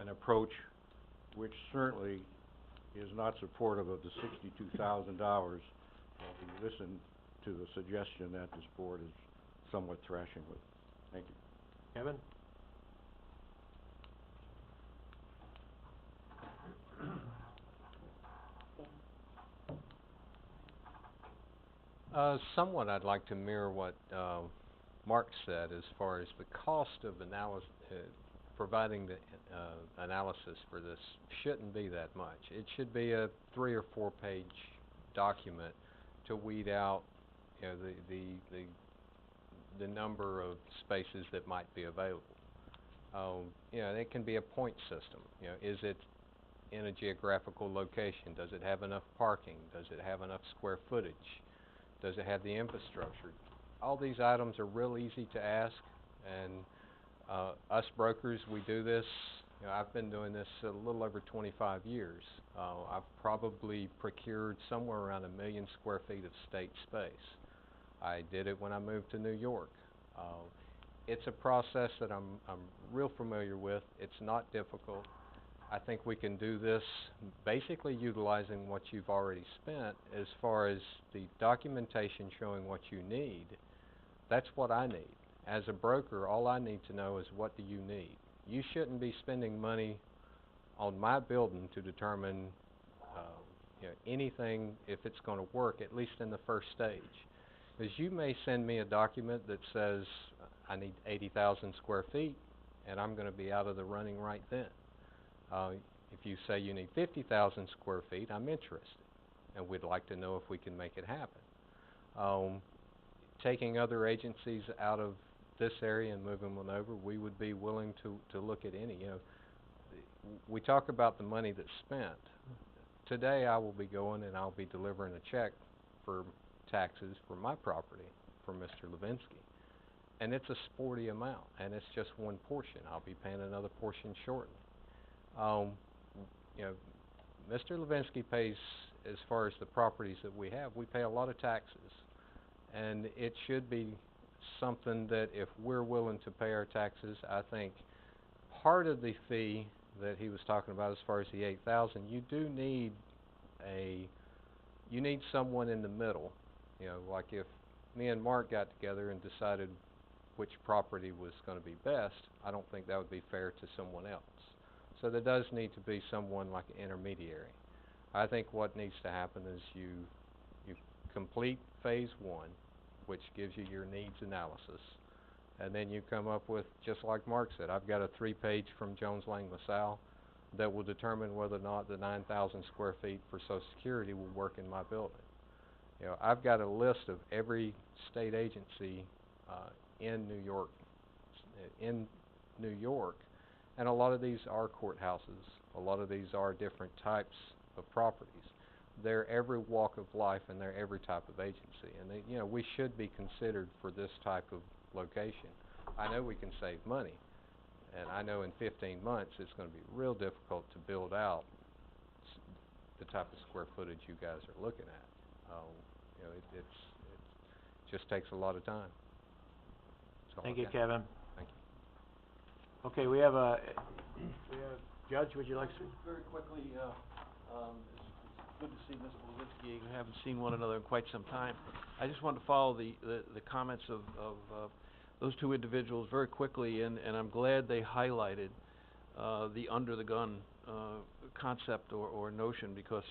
an approach which certainly is not supportive of the $62,000 we listen to the suggestion that this board is somewhat thrashing with. Thank you. Kevin? Somewhat I'd like to mirror what Mark said as far as the cost of providing the analysis for this shouldn't be that much. It should be a 3 or 4 page document to weed out, you know, the number of spaces that might be available. You know, it can be a point system. You know, is it in a geographical location? Does it have enough parking? Does it have enough square footage? Does it have the infrastructure? All these items are real easy to ask, and us brokers, we do this. You know, I've been doing this a little over 25 years. I've probably procured somewhere around 1 million square feet of state space. I did it when I moved to New York. It's a process that I'm real familiar with. It's not difficult. I think we can do this basically utilizing what you've already spent as far as the documentation showing what you need. That's what I need. As a broker, all I need to know is what do you need. You shouldn't be spending money on my building to determine you know, anything if it's going to work, at least in the first stage. Because you may send me a document that says I need 80,000 square feet, and I'm going to be out of the running right then. If you say you need 50,000 square feet, I'm interested, and we'd like to know if we can make it happen. Taking other agencies out of this area and moving them over, we would be willing to look at any. You know, we talk about the money that's spent. Today I will be going and I'll be delivering a check for taxes for my property for Mr. Levinsky. And it's a sporty amount, and it's just one portion. I'll be paying another portion shortly. You know, Mr. Levinsky pays, as far as the properties that we have, we pay a lot of taxes. And it should be something that if we're willing to pay our taxes, I think part of the fee that he was talking about as far as the 8,000, you do need you need someone in the middle. You know, like if me and Mark got together and decided which property was going to be best, I don't think that would be fair to someone else. So there does need to be someone like an intermediary. I think what needs to happen is you complete phase 1, which gives you your needs analysis, and then you come up with, just like Mark said, I've got a 3-page from Jones Lang LaSalle that will determine whether or not the 9,000 square feet for Social Security will work in my building. You know, I've got a list of every state agency, in New York, and a lot of these are courthouses, a lot of these are different types of properties. They're every walk of life and they're every type of agency, and they, you know, we should be considered for this type of location. I know we can save money, and I know in 15 months it's going to be real difficult to build out the type of square footage you guys are looking at. You know, it just takes a lot of time. That's all Thank I've you, got. Kevin. Thank you. Okay, we have Judge, would you like to? Just very quickly, it's good to see Mr. Levitsky. We haven't seen one another in quite some time. I just wanted to follow the comments of those two individuals very quickly, and I'm glad they highlighted the under-the-gun concept or notion, because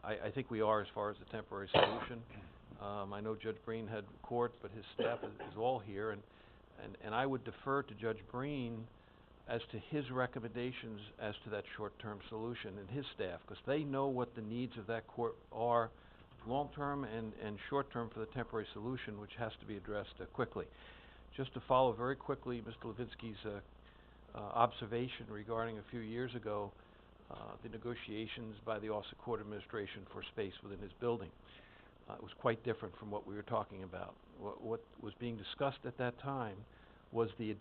I think we are as far as the temporary solution. I know Judge Breen had court, but his staff is all here, and I would defer to Judge Breen as to his recommendations as to that short-term solution and his staff, because they know what the needs of that court are, long-term and short-term, for the temporary solution, which has to be addressed quickly. Just to follow very quickly Mr. Levitsky's observation regarding a few years ago, the negotiations by the Office of Court Administration for space within his building. It was quite different from what we were talking about. What was being discussed at that time was the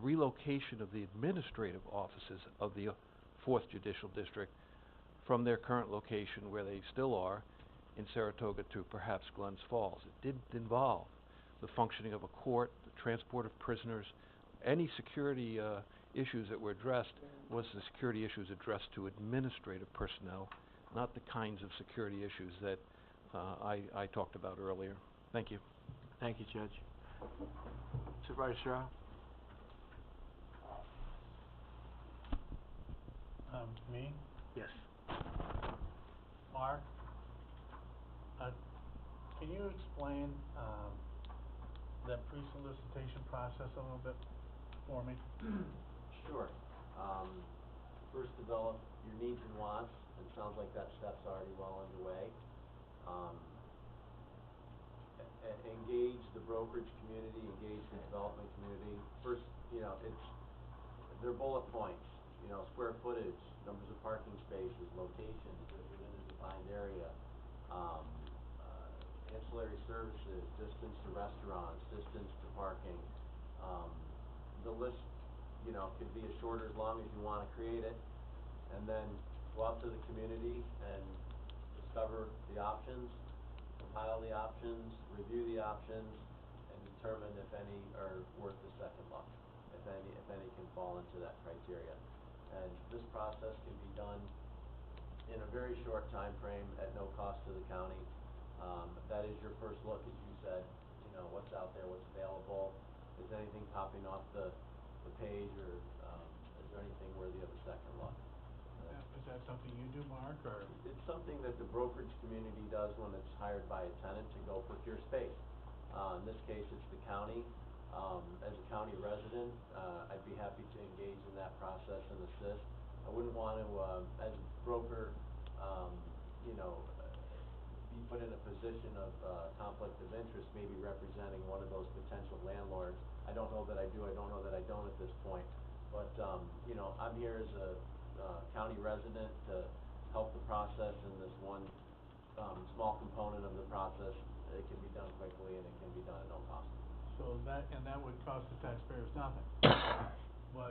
relocation of the administrative offices of the 4th Judicial District from their current location, where they still are, in Saratoga, to perhaps Glens Falls. It didn't involve the functioning of a court, the transport of prisoners. Any security issues that were addressed was the security issues addressed to administrative personnel, not the kinds of security issues that I talked about earlier. Thank you. Thank you, Judge. Supervisor Serrao? Me? Yes. Mark? Can you explain, that pre-solicitation process a little bit for me? Sure. First develop your needs and wants. It sounds like that step's already well underway. Engage the brokerage community, engage the development community. First, you know, they're bullet points. You know, square footage, numbers of parking spaces, locations within a defined area, ancillary services, distance to restaurants, distance to parking. The list, you know, could be as short or as long as you want to create it, and then go out to the community and discover the options, compile the options, review the options, and determine if any are worth a second look, if any can fall into that criteria. And this process can be done in a very short time frame at no cost to the county. That is your first look, as you said, you know, what's out there, what's available, is anything popping off the page, or is there anything worthy of a second look? Is that something you do, Mark, or? It's something that the brokerage community does when it's hired by a tenant to go procure space. In this case, it's the county. As a county resident, I'd be happy to engage in that process and assist. I wouldn't want to, as a broker, you know, be put in a position of conflict of interest, maybe representing one of those potential landlords. I don't know that I do, I don't know that I don't at this point. But, you know, I'm here as a county resident to help the process in this one small component of the process. It can be done quickly, and it can be done at no cost. So that would cost the taxpayers nothing, but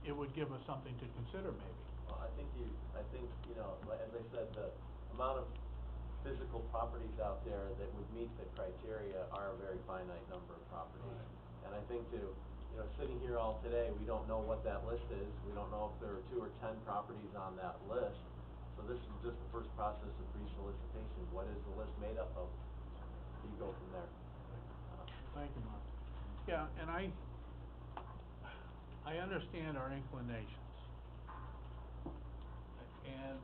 it would give us something to consider, maybe. Well, I think, you know, as I said, the amount of physical properties out there that would meet the criteria are a very finite number of properties. Right. And I think you know, sitting here all today, we don't know what that list is. We don't know if there are 2 or 10 properties on that list. So this is just the first process of pre-solicitation. What is the list made up of? You go from there. Thank you, Mark. Yeah, and I understand our inclinations.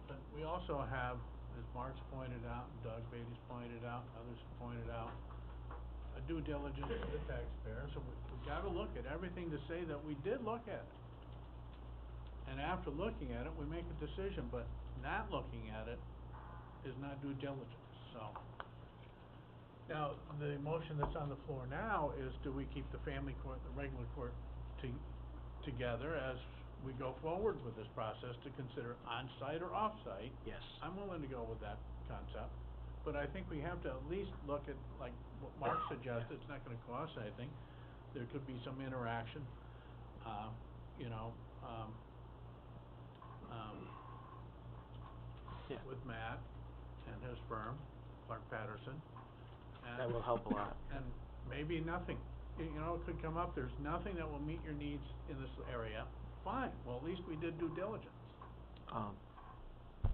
But we also have, as Mark's pointed out, and Doug Beatty's pointed out, and others have pointed out, a due diligence to the taxpayer. So we've got to look at everything to say that we did look at it. And after looking at it, we make a decision, but not looking at it is not due diligence, so. Now, the motion that's on the floor now is, do we keep the family court, the regular court together as we go forward with this process to consider on-site or off-site? Yes. I'm willing to go with that concept, but I think we have to at least look at, like what Mark suggested, it's not gonna cost anything. There could be some interaction, you know, Yeah. with Matt and his firm, Clark Patterson. And That will help a lot. And maybe nothing, you know, it could come up, there's nothing that will meet your needs in this area, fine, well, at least we did due diligence.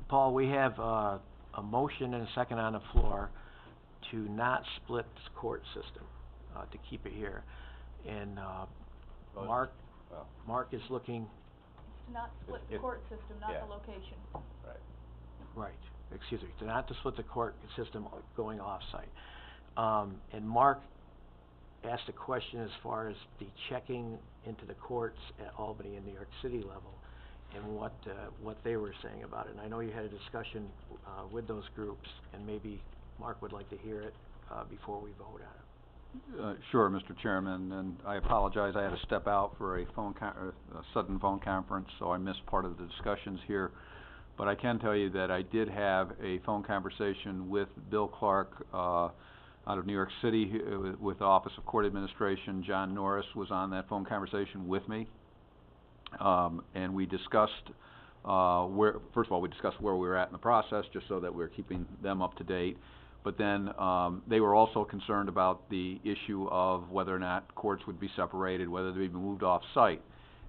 Paul, we have, a motion and a second on the floor to not split this court system, to keep it here. And, Well, Mark, well, Mark is looking, To not split the it- court system, not yeah. the location. right. right, excuse me, to not to split the court system going off-site. And Mark asked a question as far as the checking into the courts at Albany and New York City level, and what they were saying about it. And I know you had a discussion, with those groups, and maybe Mark would like to hear it, before we vote on it. Sure, Mr. Chairman, and I apologize, I had to step out for a sudden phone conference, so I missed part of the discussions here. But I can tell you that I did have a phone conversation with Bill Clark, out of New York City, with the Office of Court Administration. John Norris was on that phone conversation with me. And we discussed, first of all, we discussed where we were at in the process, just so that we're keeping them up to date. But then, they were also concerned about the issue of whether or not courts would be separated, whether they'd be moved off-site.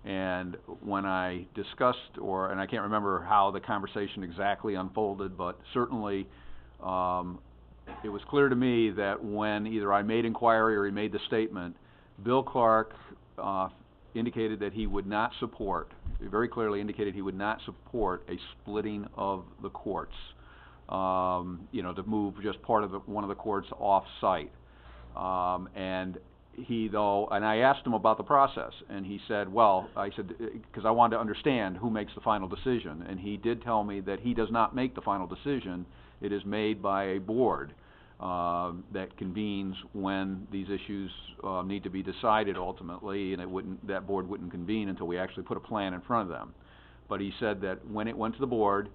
And when I discussed, and I can't remember how the conversation exactly unfolded, but certainly, it was clear to me that when either I made inquiry or he made the statement, Bill Clark, indicated that he would not support, very clearly indicated he would not support a splitting of the courts. You know, to move just part of one of the courts off-site. And I asked him about the process, and he said, well, I said, because I wanted to understand who makes the final decision, and he did tell me that he does not make the final decision. It is made by a board, that convenes when these issues, need to be decided ultimately, and that board wouldn't convene until we actually put a plan in front of them. But he said that when it went to the board,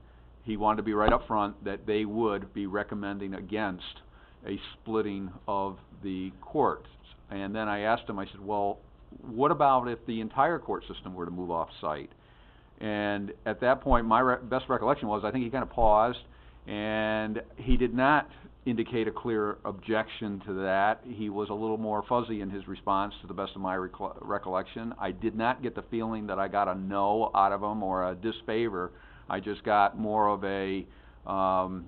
he wanted to be right up front that they would be recommending against a splitting of the courts. And then I asked him, I said, well, what about if the entire court system were to move off-site? And at that point, my best recollection was, I think he kind of paused, and he did not indicate a clear objection to that. He was a little more fuzzy in his response, to the best of my recollection. I did not get the feeling that I got a no out of him or a disfavor. I just got more of a,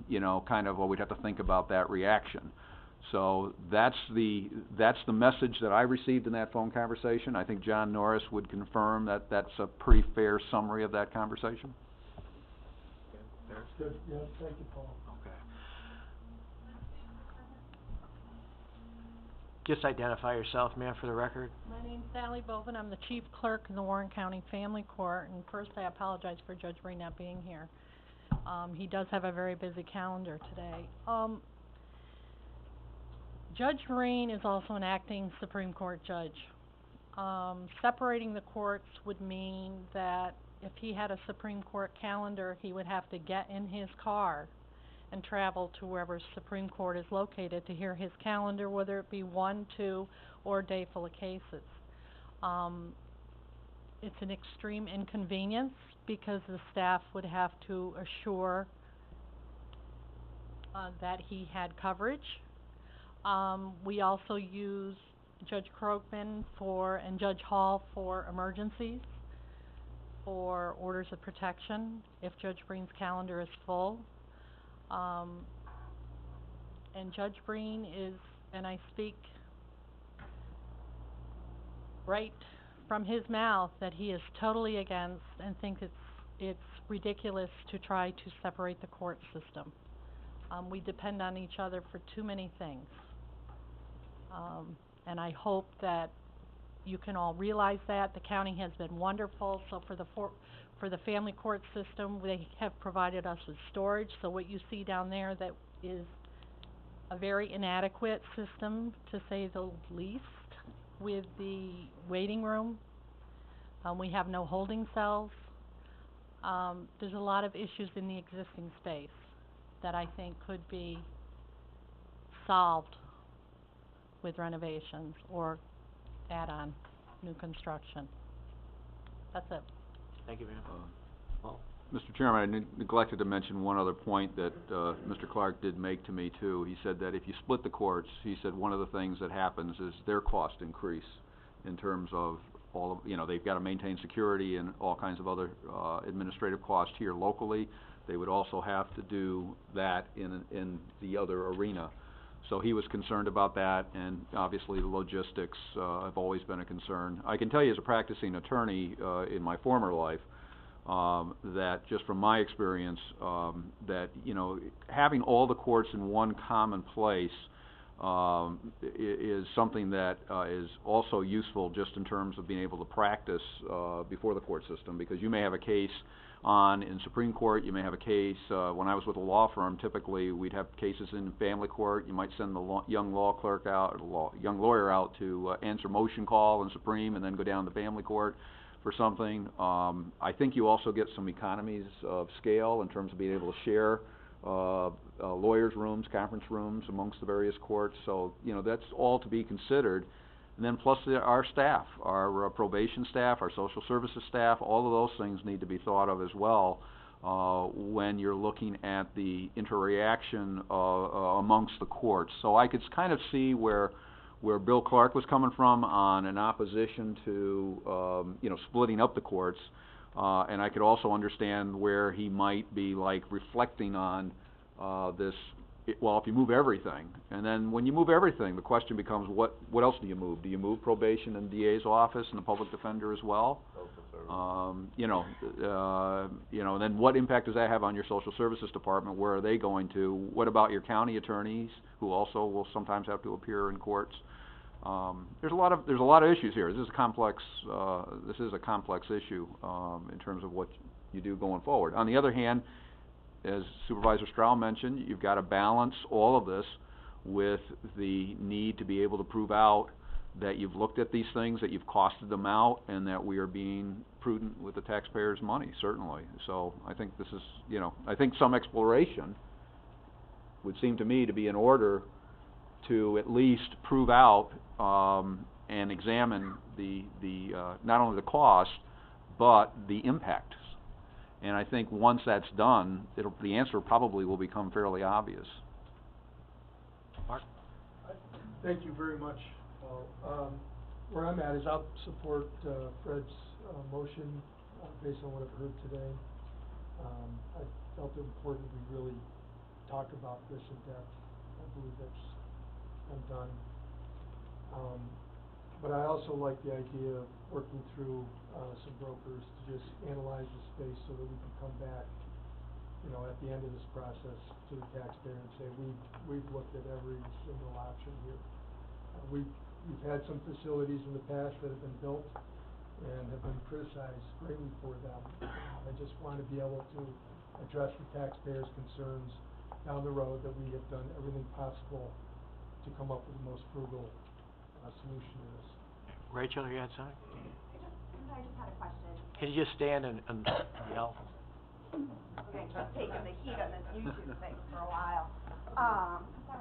you know, kind of, well, we'd have to think about that reaction. So that's the message that I received in that phone conversation. I think John Norris would confirm that that's a pretty fair summary of that conversation. Good, yeah, thank you, Paul. Okay. Just identify yourself, ma'am, for the record. My name's Sally Bovin. I'm the chief clerk in the Warren County Family Court, and first I apologize for Judge Breen not being here. He does have a very busy calendar today. Judge Breen is also an acting Supreme Court judge. Separating the courts would mean that if he had a Supreme Court calendar, he would have to get in his car and travel to wherever Supreme Court is located to hear his calendar, whether it be 1, 2, or a day full of cases. It's an extreme inconvenience because the staff would have to assure that he had coverage. We also use Judge Krogman and Judge Hall for emergencies, for orders of protection, if Judge Breen's calendar is full. And Judge Breen is, and I speak right from his mouth, that he is totally against and thinks it's ridiculous to try to separate the court system. We depend on each other for too many things. And I hope that you can all realize that. The county has been wonderful, so for the For the family court system, they have provided us with storage, so what you see down there that is a very inadequate system, to say the least, with the waiting room. We have no holding cells. There's a lot of issues in the existing space that I think could be solved with renovations or add-on, new construction. That's it. Thank you, ma'am. Paul? Mr. Chairman, I neglected to mention one other point that, Mr. Clark did make to me too. He said that if you split the courts, he said one of the things that happens is their costs increase in terms of all of, you know, they've got to maintain security and all kinds of other, administrative costs here locally. They would also have to do that in the other arena. So he was concerned about that, and obviously the logistics, have always been a concern. I can tell you as a practicing attorney, in my former life, that just from my experience, that, you know, having all the courts in one common place, is something that, is also useful just in terms of being able to practice, before the court system, because you may have a case on in Supreme Court, you may have a case, when I was with a law firm, typically we'd have cases in family court. You might send the young law clerk out, young lawyer out to, answer motion call in Supreme and then go down to family court for something. I think you also get some economies of scale in terms of being able to share lawyers' rooms, conference rooms amongst the various courts. So, you know, that's all to be considered. And then plus our staff, our probation staff, our social services staff, all of those things need to be thought of as well when you're looking at the interaction amongst the courts. So I could kind of see where Bill Clark was coming from on an opposition to, you know, splitting up the courts. And I could also understand where he might be like reflecting on this. Well, if you move everything, and then when you move everything, the question becomes what else do you move? Do you move probation and DA's office and the public defender as well? You know, and then what impact does that have on your social services department? Where are they going to? What about your county attorneys, who also will sometimes have to appear in courts? There's a lot of issues here. This is a complex issue in terms of what you do going forward. On the other hand, as Supervisor Strahl mentioned, you've got to balance all of this with the need to be able to prove out that you've looked at these things, that you've costed them out, and that we are being prudent with the taxpayers' money, certainly. So I think this is, you know, I think some exploration would seem to me to be in order to at least prove out and examine the not only the cost, but the impact. And I think once that's done, the answer probably will become fairly obvious. Mark? Thank you very much, Paul. Where I'm at is I'll support Fred's motion based on what I've heard today. I felt it important we really talk about this in depth. I believe that's been done. But I also like the idea of working through some brokers to just analyze the space so that we can come back, you know, at the end of this process to the taxpayer and say, we've looked at every single option here. We've had some facilities in the past that have been built and have been criticized greatly for them. I just want to be able to address the taxpayers' concerns down the road, that we have done everything possible to come up with the most frugal solution to this. Rachel, you had something? I just had a question. Can you just stand and yell? Okay, just taking the heat on this YouTube thing for a while. That's all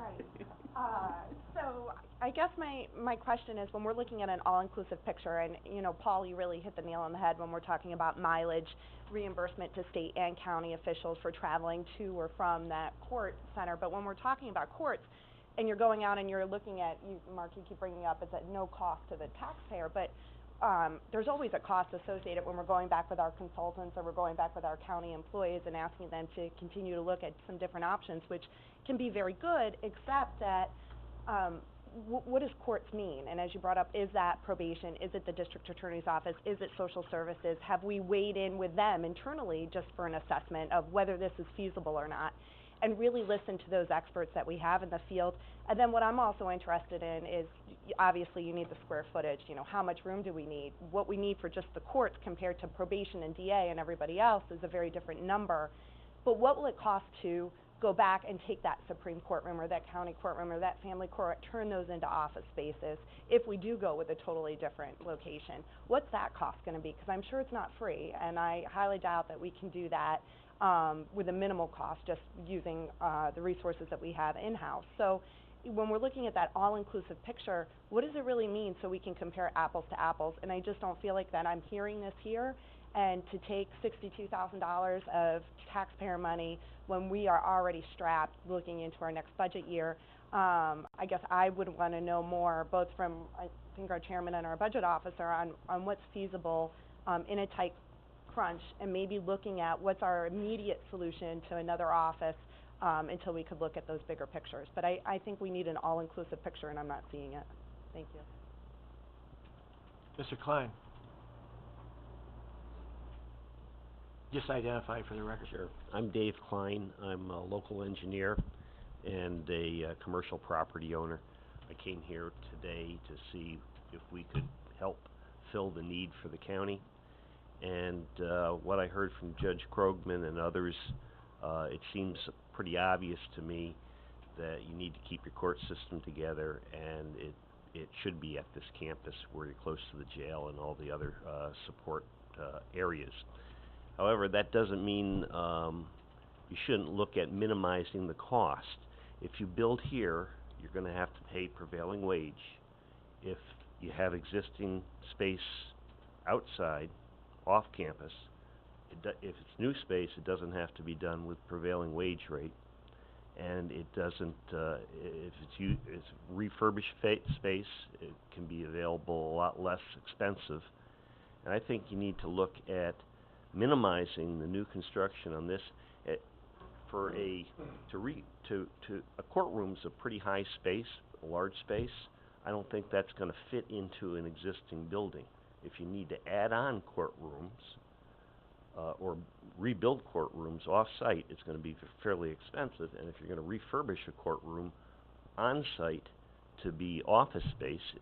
right. So I guess my question is, when we're looking at an all-inclusive picture, and, you know, Paul, you really hit the nail on the head when we're talking about mileage, reimbursement to state and county officials for traveling to or from that court center. But when we're talking about courts, and you're going out and you're looking at, Mark, you keep bringing up, it's at no cost to the taxpayer, but there's always a cost associated when we're going back with our consultants or we're going back with our county employees and asking them to continue to look at some different options, which can be very good, except that what does courts mean? And as you brought up, is that probation? Is it the district attorney's office? Is it social services? Have we weighed in with them internally just for an assessment of whether this is feasible or not? and really listen to those experts that we have in the field. And then what I'm also interested in is, obviously you need the square footage, you know, how much room do we need? What we need for just the courts compared to probation and DA and everybody else is a very different number. But what will it cost to go back and take that Supreme Court room or that county courtroom or that family court, turn those into office spaces if we do go with a totally different location? What's that cost going to be? Because I'm sure it's not free, and I highly doubt that we can do that with a minimal cost, just using the resources that we have in-house. So when we're looking at that all-inclusive picture, what does it really mean so we can compare apples to apples? And I just don't feel like that I'm hearing this here, and to take $62,000 of taxpayer money when we are already strapped looking into our next budget year, I guess I would want to know more, both from, I think, our chairman and our budget officer on what's feasible in a tight crunch, and maybe looking at what's our immediate solution to another office until we could look at those bigger pictures. But I think we need an all-inclusive picture, and I'm not seeing it. Thank you. Mr. Klein. Just identify for the record. Sure. I'm Dave Klein. I'm a local engineer and a commercial property owner. I came here today to see if we could help fill the need for the county. And what I heard from Judge Krogman and others, it seems pretty obvious to me that you need to keep your court system together, and it should be at this campus where you're close to the jail and all the other support areas. However, that doesn't mean you shouldn't look at minimizing the cost. If you build here, you're going to have to pay prevailing wage. If you have existing space outside, off campus, if it's new space, it doesn't have to be done with prevailing wage rate. And it doesn't, if it's refurbished space, it can be available a lot less expensive. And I think you need to look at minimizing the new construction on this. A courtroom's a pretty high space, a large space. I don't think that's going to fit into an existing building. If you need to add on courtrooms or rebuild courtrooms off-site, it's going to be fairly expensive. And if you're going to refurbish a courtroom on-site to be office space,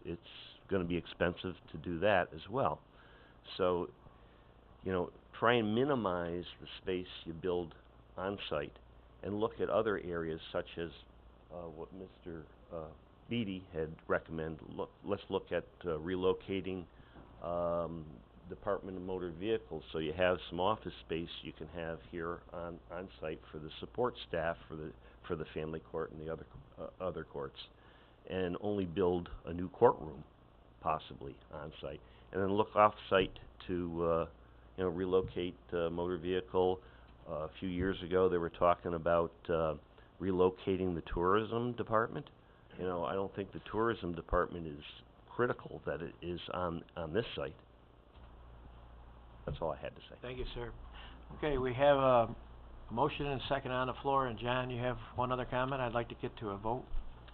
it's going to be expensive to do that as well. So, you know, try and minimize the space you build on-site and look at other areas such as what Mr. Beatty had recommended. Let's look at relocating Department of Motor Vehicles, so you have some office space you can have here on-site for the support staff for the family court and the other courts, and only build a new courtroom possibly on-site, and then look off-site to relocate motor vehicle. A few years ago, they were talking about relocating the tourism department. You know, I don't think the tourism department is critical that it is on this site. That's all I had to say. Thank you, sir. Okay, we have a motion and a second on the floor, and John, you have one other comment? I'd like to get to a vote.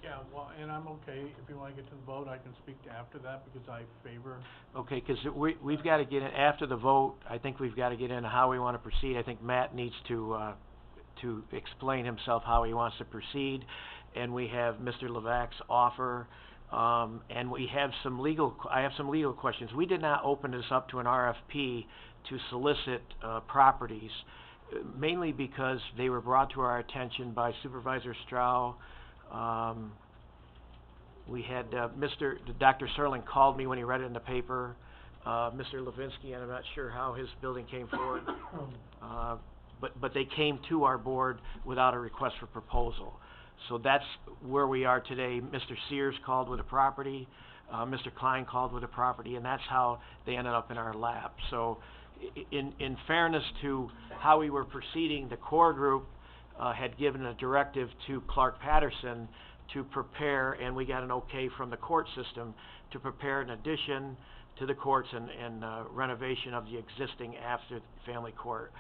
Yeah, well, and I'm okay, if you wanna get to the vote, I can speak to after that, because I favor. Okay, 'cause we've got to get in, after the vote, I think we've got to get into how we want to proceed. I think Matt needs to explain himself how he wants to proceed, and we have Mr. Levac's offer, and we have I have some legal questions. We did not open this up to an RFP to solicit properties, mainly because they were brought to our attention by Supervisor Strau. We had Dr. Serling called me when he read it in the paper. Mr. Levinsky, and I'm not sure how his building came forward, but they came to our board without a request for proposal. So that's where we are today. Mr. Sears called with a property, Mr. Klein called with a property, and that's how they ended up in our lap. So in fairness to how we were proceeding, the core group had given a directive to Clark Patterson to prepare, and we got an okay from the court system to prepare an addition to the courts and renovation of the existing after the family court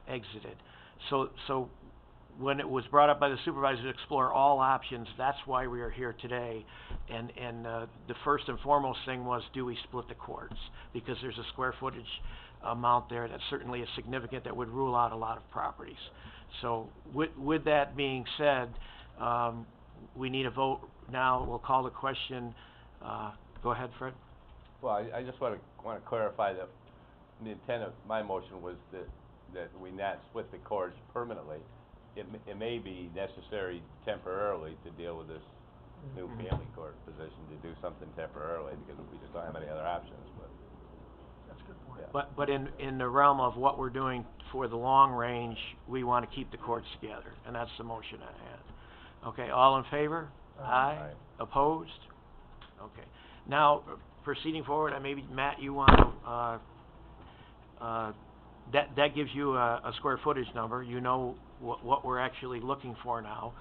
exited. So when it was brought up by the supervisor to explore all options, that's why we are here today. And the first and foremost thing was, do we split the courts? Because there's a square footage amount there that certainly is significant that would rule out a lot of properties. So with that being said, we need a vote now. We'll call the question. Go ahead, Fred. Well, I just wanna clarify that the intent of my motion was that we not split the courts permanently. It may be necessary temporarily to deal with this new family court position, to do something temporarily, because we just don't have any other options, but. That's a good point. Yeah. But in the realm of what we're doing for the long range, we want to keep the courts together, and that's the motion at hand. Okay, all in favor? Aye. Opposed? Okay. Now, proceeding forward, maybe, Matt, you want to, that gives you a square footage number. You know what we're actually looking for now.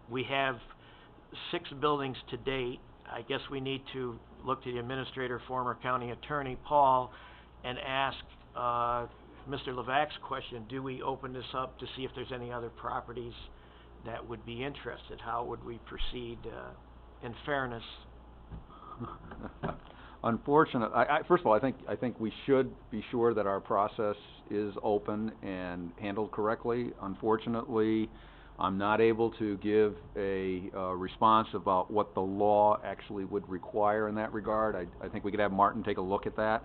We have 6 buildings to date. I guess we need to look to the administrator, former county attorney, Paul, and ask Mr. Levac's question, do we open this up to see if there's any other properties that would be interested? How would we proceed in fairness? Unfortunate, first of all, I think we should be sure that our process is open and handled correctly. Unfortunately, I'm not able to give a response about what the law actually would require in that regard. I think we could have Martin take a look at that.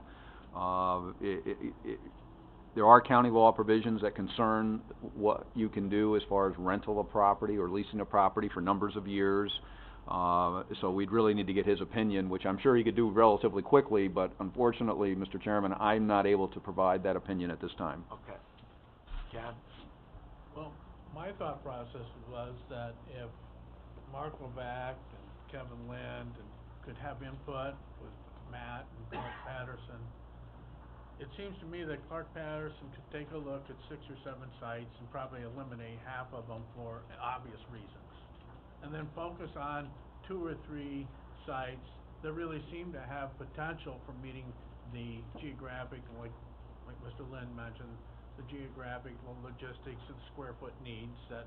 There are county law provisions that concern what you can do as far as rental of property or leasing a property for numbers of years. So we'd really need to get his opinion, which I'm sure he could do relatively quickly, but unfortunately, Mr. Chairman, I'm not able to provide that opinion at this time. Okay. John? Well, my thought process was that if Mark Levac and Kevin Lind could have input with Matt and Clark Patterson, it seems to me that Clark Patterson could take a look at 6 or 7 sites and probably eliminate half of them for obvious reasons. And then focus on 2 or 3 sites that really seem to have potential for meeting the geographic, like Mr. Lind mentioned, the geographic, logistics, and square foot needs that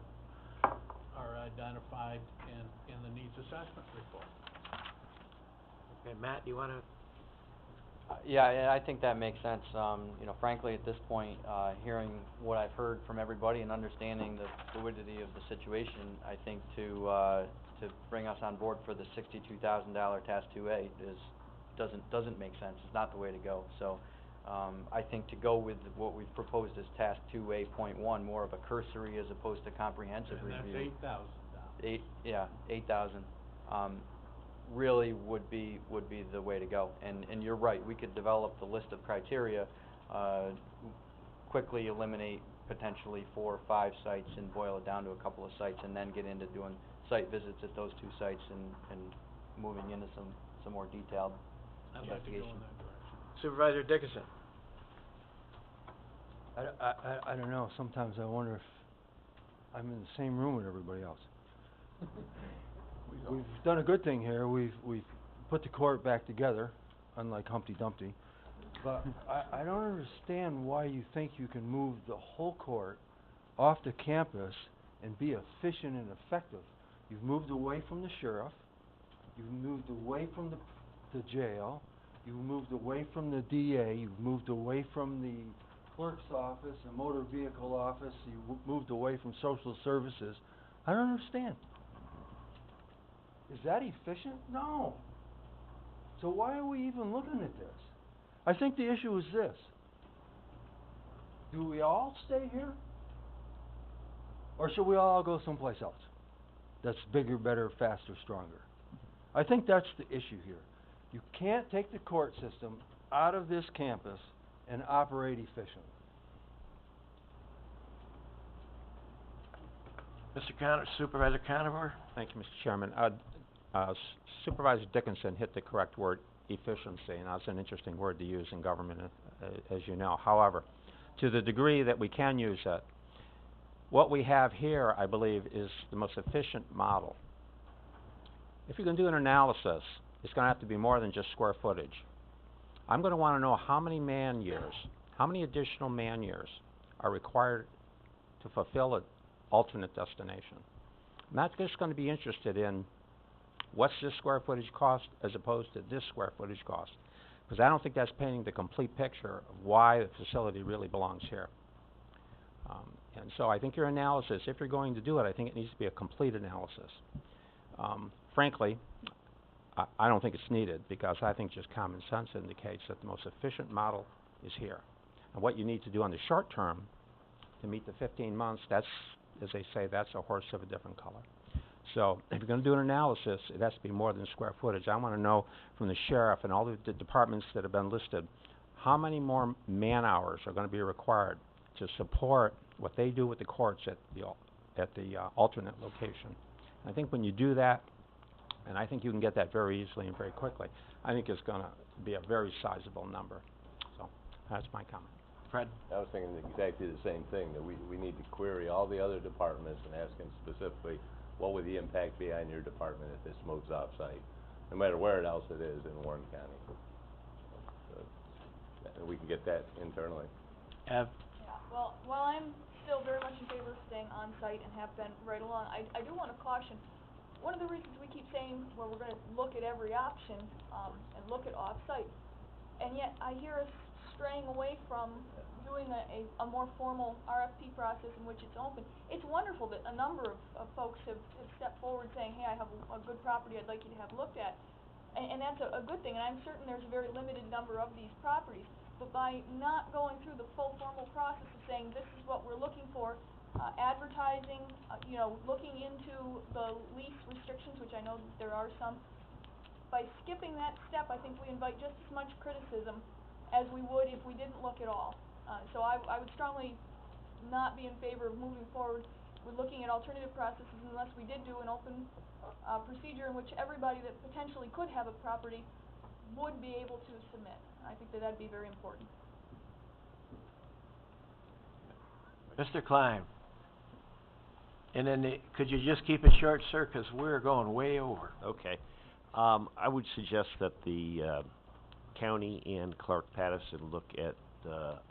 are identified in the needs assessment report. Okay, Matt, do you want to? Yeah, I think that makes sense. Frankly, at this point, hearing what I've heard from everybody and understanding the fluidity of the situation, I think to bring us on board for the $62,000 Task 2A doesn't make sense. It's not the way to go. So, I think to go with what we've proposed as Task 2A.1, more of a cursory as opposed to comprehensive review. And that's $8,000. $8,000. Really would be the way to go. And you're right, we could develop the list of criteria, quickly eliminate potentially 4 or 5 sites and boil it down to a couple of sites, and then get into doing site visits at those 2 sites and moving into some more detailed I'd like to go in investigation. that direction. Supervisor Dickinson? I don't know, sometimes I wonder if I'm in the same room with everybody else. We've done a good thing here, we've put the court back together, unlike Humpty Dumpty. But I don't understand why you think you can move the whole court off the campus and be efficient and effective. You've moved away from the sheriff, you've moved away from the jail, you've moved away from the DA, you've moved away from the clerk's office, the motor vehicle office, you moved away from social services. I don't understand. Is that efficient? No. So why are we even looking at this? I think the issue is this. Do we all stay here? Or should we all go someplace else that's bigger, better, faster, stronger? I think that's the issue here. You can't take the court system out of this campus and operate efficiently. Supervisor Conover? Thank you, Mr. Chairman. Supervisor Dickinson hit the correct word, efficiency, and that's an interesting word to use in government, as you know. However, to the degree that we can use it, what we have here, I believe, is the most efficient model. If you're going to do an analysis, it's going to have to be more than just square footage. I'm going to want to know how many man years, how many additional man years are required to fulfill alternate destination. I'm not just gonna be interested in what's this square footage cost as opposed to this square footage cost, because I don't think that's painting the complete picture of why the facility really belongs here. And so I think your analysis, if you're going to do it, I think it needs to be a complete analysis. Frankly, I don't think it's needed, because I think just common sense indicates that the most efficient model is here. And what you need to do on the short term to meet the 15 months, that's, as they say, that's a horse of a different color. So if you're going to do an analysis, it has to be more than square footage. I want to know from the sheriff and all the departments that have been listed, how many more man-hours are going to be required to support what they do with the courts at the alternate location. I think when you do that, and I think you can get that very easily and very quickly, I think it's going to be a very sizable number. So that's my comment. Fred? I was thinking exactly the same thing, that we need to query all the other departments and ask them specifically, what would the impact be on your department if this moves off-site, no matter where else it is in Warren County. And we can get that internally. Ev? Yeah, well, while I'm still very much in favor of staying on site and have been right along, I do want to caution, one of the reasons we keep saying, well, we're going to look at every option, and look at off-site, and yet I hear us straying away from doing a more formal RFP process in which it's open. It's wonderful that a number of folks have stepped forward saying, hey, I have a good property I'd like you to have looked at, and that's a good thing, and I'm certain there's a very limited number of these properties. But by not going through the full formal process of saying this is what we're looking for, advertising, looking into the lease restrictions, which I know that there are some, by skipping that step, I think we invite just as much criticism as we would if we didn't look at all. So I would strongly not be in favor of moving forward with looking at alternative processes unless we did do an open procedure in which everybody that potentially could have a property would be able to submit. I think that that'd be very important. Mr. Klein? And then, could you just keep it short, sir, because we're going way over. Okay. I would suggest that the county and Clark Patterson look at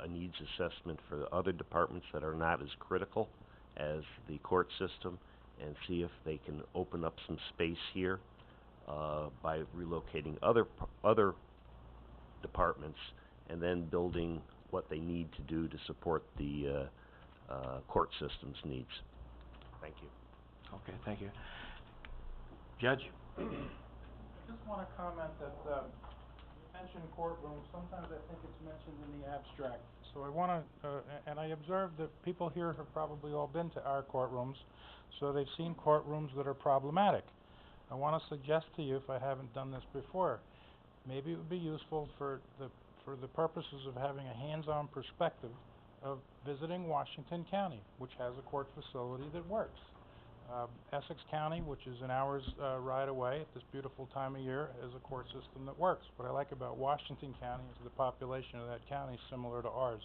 a needs assessment for the other departments that are not as critical as the court system, and see if they can open up some space here by relocating other departments, and then building what they need to do to support the court system's needs. Thank you. Okay, thank you. Judge? I just want to comment that you mentioned courtrooms. Sometimes I think it's mentioned in the abstract. So I want to, and I observe that people here have probably all been to our courtrooms, so they've seen courtrooms that are problematic. I want to suggest to you, if I haven't done this before, maybe it would be useful for the purposes of having a hands-on perspective of visiting Washington County, which has a court facility that works. Essex County, which is an hour's ride away at this beautiful time of year, has a court system that works. What I like about Washington County is the population of that county is similar to ours,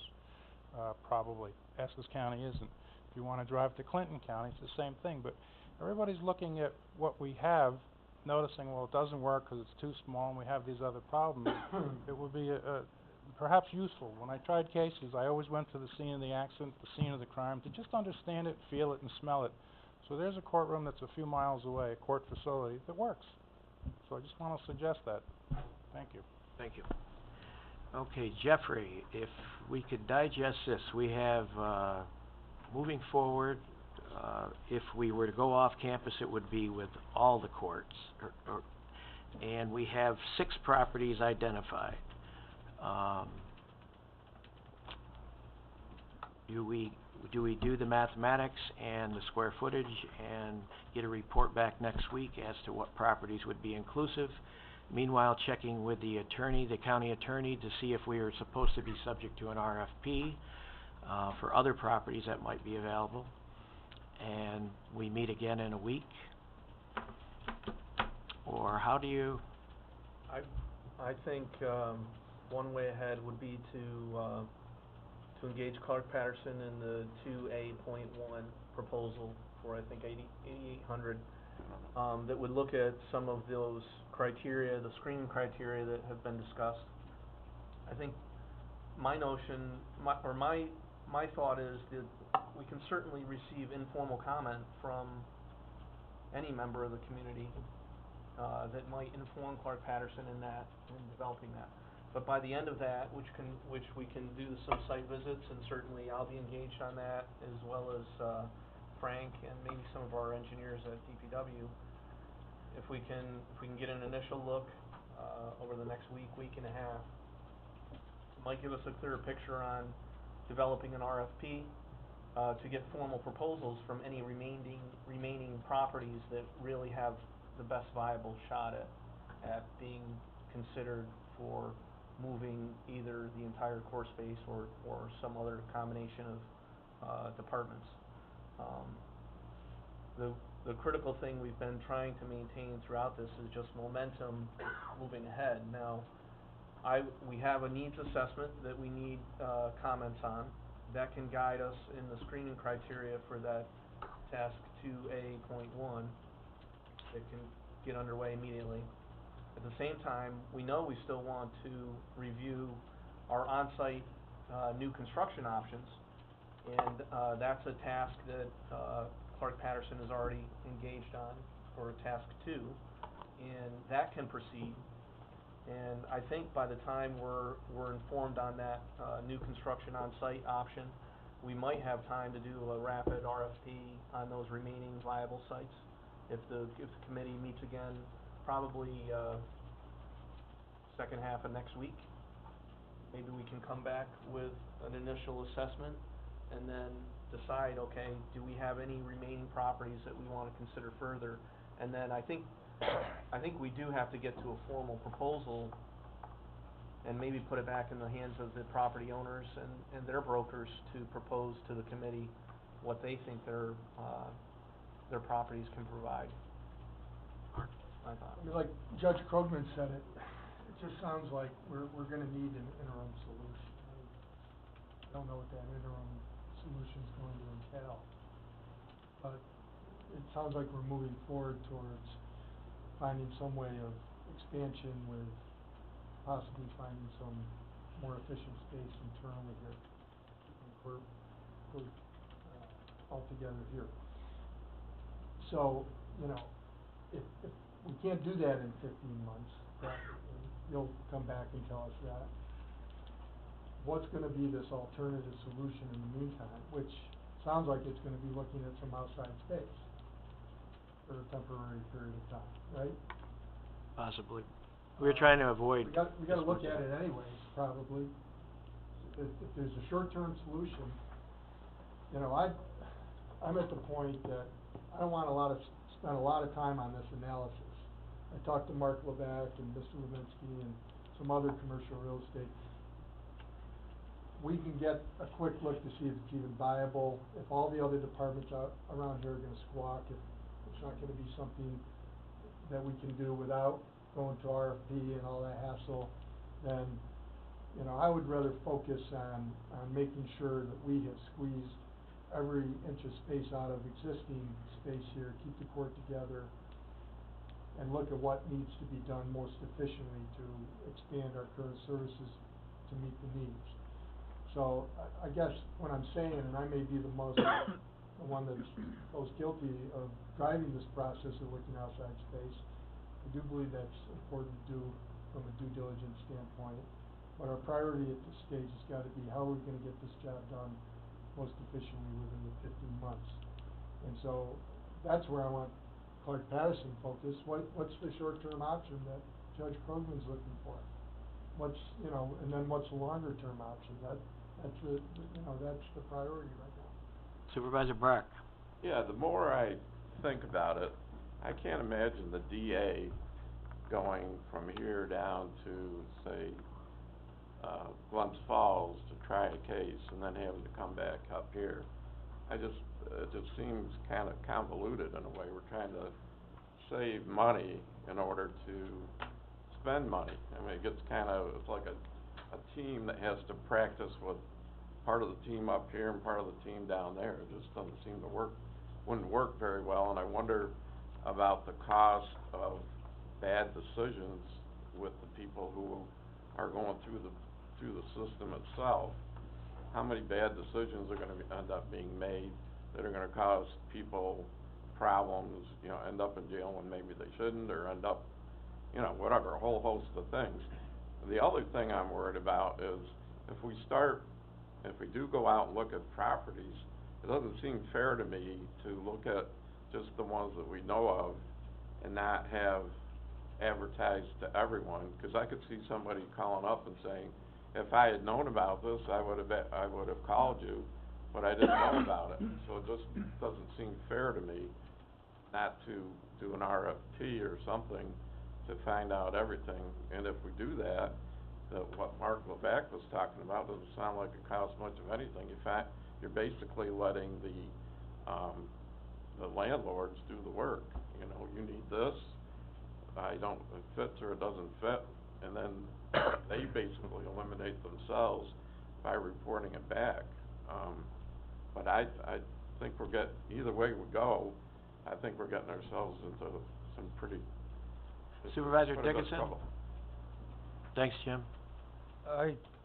probably. Essex County isn't. If you want to drive to Clinton County, it's the same thing. But everybody's looking at what we have, noticing, well, it doesn't work because it's too small and we have these other problems. It would be perhaps useful. When I tried cases, I always went to the scene of the accident, the scene of the crime, to just understand it, feel it, and smell it. So there's a courtroom that's a few miles away, a court facility, that works. So I just want to suggest that. Thank you. Thank you. Okay, Jeffrey, if we could digest this, we have, moving forward, if we were to go off campus, it would be with all the courts, and we have 6 properties identified. Do we do the mathematics and the square footage and get a report back next week as to what properties would be inclusive? Meanwhile, checking with the attorney, the county attorney, to see if we are supposed to be subject to an RFP for other properties that might be available. And we meet again in a week? Or how do you? I think one way ahead would be to engage Clark Patterson in the 2A.1 proposal for, I think, $8,800, that would look at some of those criteria, the screening criteria that have been discussed. I think my notion, my thought is that we can certainly receive informal comment from any member of the community, that might inform Clark Patterson in developing that. But by the end of that, which we can do some site visits, and certainly I'll be engaged on that, as well as, Frank and maybe some of our engineers at DPW. If we can get an initial look, over the next week and a half, it might give us a clearer picture on developing an RFP, to get formal proposals from any remaining properties that really have the best viable shot at being considered for moving either the entire core space or some other combination of departments. The critical thing we've been trying to maintain throughout this is just momentum moving ahead. Now, we have a needs assessment that we need comments on. That can guide us in the screening criteria for that task 2A.1 that can get underway immediately. At the same time, we know we still want to review our on-site new construction options, and that's a task that Clark Patterson is already engaged on for task 2, and that can proceed. And I think by the time we're informed on that new construction on-site option, we might have time to do a rapid RFP on those remaining viable sites. If the committee meets again, probably second half of next week, maybe we can come back with an initial assessment and then decide, okay, do we have any remaining properties that we want to consider further? And then I think we do have to get to a formal proposal and maybe put it back in the hands of the property owners and their brokers to propose to the committee what they think their properties can provide. I thought. I mean, like Judge Krogman said it just sounds like we're gonna need an interim solution. I don't know what that interim solution is going to entail, but it sounds like we're moving forward towards finding some way of expansion with possibly finding some more efficient space internally here. We're all together here. So, you know, if we can't do that in 15 months, you'll come back and tell us that. What's gonna be this alternative solution in the meantime, which sounds like it's gonna be looking at some outside space for a temporary period of time, right? Possibly. We were trying to avoid. We gotta look at it anyways, probably. If there's a short-term solution, you know, I'm at the point that I don't want spend a lot of time on this analysis. I talked to Mark Levac and Mr. Levinsky and some other commercial real estate. We can get a quick look to see if it's even viable, if all the other departments around here are gonna squawk, if it's not gonna be something that we can do without going to RFP and all that hassle, then, you know, I would rather focus on making sure that we have squeezed every inch of space out of existing space here, keep the court together, and look at what needs to be done most efficiently to expand our current services to meet the needs. So, I guess what I'm saying, and I may be the one that's most guilty of driving this process of looking outside space, I do believe that's important to do from a due diligence standpoint, but our priority at this stage has gotta be how are we gonna get this job done most efficiently within the 15 months. And so, that's where I want Clark Patterson focused. What's the short-term option that Judge Krogman's looking for? What's, you know, and then what's the longer-term option? That's the priority right now. Supervisor Brack. Yeah, the more I think about it, I can't imagine the DA going from here down to, say, Glens Falls to try a case and then having to come back up here. It just seems kind of convoluted in a way. We're trying to save money in order to spend money. I mean, it's like a team that has to practice with part of the team up here and part of the team down there. It just doesn't seem to wouldn't work very well, and I wonder about the cost of bad decisions with the people who are going through the system itself. how many bad decisions are gonna end up being made that are gonna cause people problems, you know, end up in jail when maybe they shouldn't, or end up, you know, whatever, a whole host of things. The other thing I'm worried about is if we do go out and look at properties, it doesn't seem fair to me to look at just the ones that we know of and not have advertised to everyone, because I could see somebody calling up and saying, if I had known about this, I would have called you, but I didn't know about it. So it just doesn't seem fair to me not to do an RFP or something to find out everything. And if we do that, what Mark Levac was talking about doesn't sound like it costs much of anything. In fact, you're basically letting the landlords do the work. You know, you need this, it fits or it doesn't fit, and then they basically eliminate themselves by reporting it back. But I think either way we go, I think we're getting ourselves into some pretty Supervisor quite a bit of Dickinson? trouble. Thanks, Jim.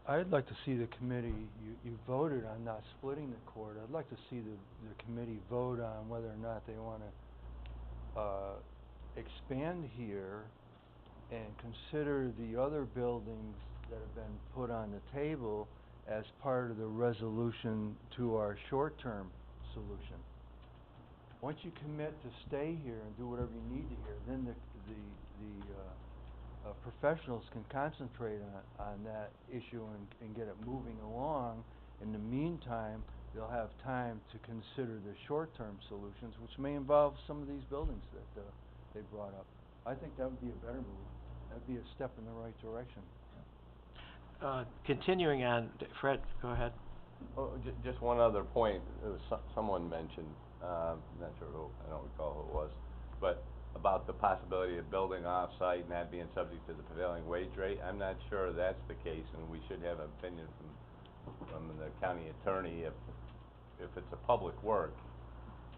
I'd like to see the committee, you voted on not splitting the court. I'd like to see the committee vote on whether or not they wanna expand here and consider the other buildings that have been put on the table as part of the resolution to our short-term solution. Once you commit to stay here and do whatever you need to here, then the professionals can concentrate on that issue and get it moving along. In the meantime, they'll have time to consider the short-term solutions, which may involve some of these buildings that they brought up. I think that would be a better move. That'd be a step in the right direction. Continuing on, Fred, go ahead. Oh, just one other point, it was someone mentioned, I'm not sure who, I don't recall who it was, but about the possibility of building off-site and that being subject to the prevailing wage rate. I'm not sure that's the case, and we should have an opinion from the county attorney if it's a public work,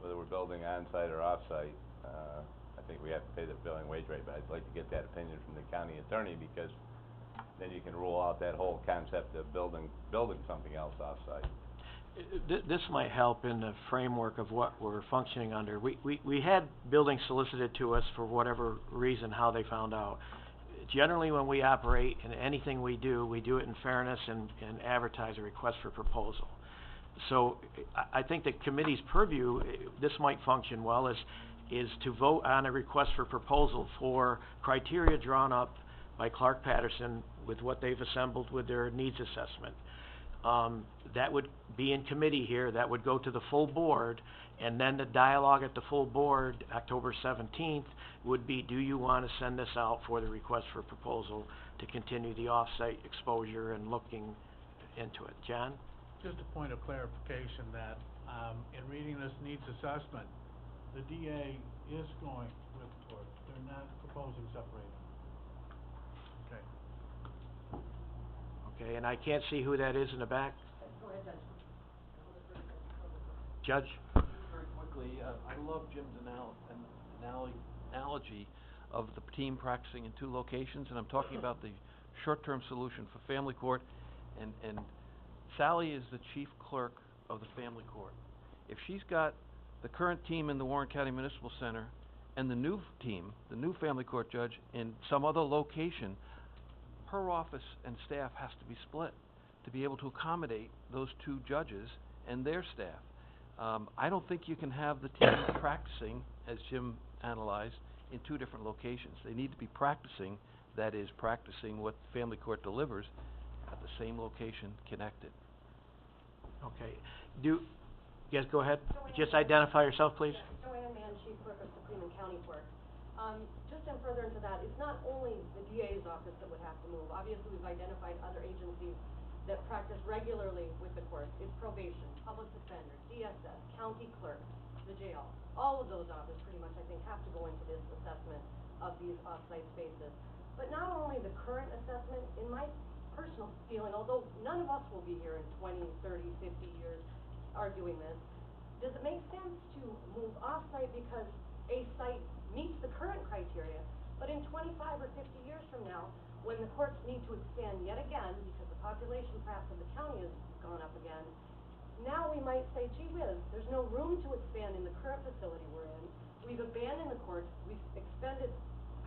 whether we're building on-site or off-site. I think we have to pay the prevailing wage rate, but I'd like to get that opinion from the county attorney, because then you can rule out that whole concept of building something else off-site. This might help in the framework of what we're functioning under. We had buildings solicited to us for whatever reason, how they found out. Generally, when we operate and anything we do it in fairness and advertise a request for proposal. So I think the committee's purview, this might function well, is to vote on a request for proposal for criteria drawn up by Clark Patterson with what they've assembled with their needs assessment. That would be in committee here, that would go to the full board, and then the dialogue at the full board, October 17th, would be, do you want to send this out for the request for proposal to continue the off-site exposure and looking into it? John? Just a point of clarification that, in reading this needs assessment, the DA is going with the court. They're not proposing separating. Okay. Okay, and I can't see who that is in the back. Go ahead, Judge? Very quickly, I love Jim's analogy of the team practicing in two locations, and I'm talking about the short-term solution for family court, and Sally is the chief clerk of the family court. If she's got the current team in the Warren County Municipal Center and the new team, the new family court judge, in some other location, her office and staff has to be split to be able to accommodate those two judges and their staff. I don't think you can have the team practicing, as Jim analyzed, in two different locations. They need to be practicing, that is, practicing what family court delivers at the same location, connected. Okay. Yes, go ahead. Just identify yourself, please. Joanne Mann, Chief Clerk of Supreme and County Court. Just in further into that, it's not only the DA's office that would have to move. Obviously, we've identified other agencies that practice regularly with the courts. It's probation, public defender, DSS, county clerk, the jail. All of those offices pretty much, I think, have to go into this assessment of these off-site spaces. But not only the current assessment, in my personal feeling, although none of us will be here in 20, 30, 50 years arguing this, does it make sense to move off-site because a site meets the current criteria, but in 25 or 50 years from now, when the courts need to expand yet again, because the population perhaps of the county has gone up again, now we might say, gee whiz, there's no room to expand in the current facility we're in. We've abandoned the courts, we've expended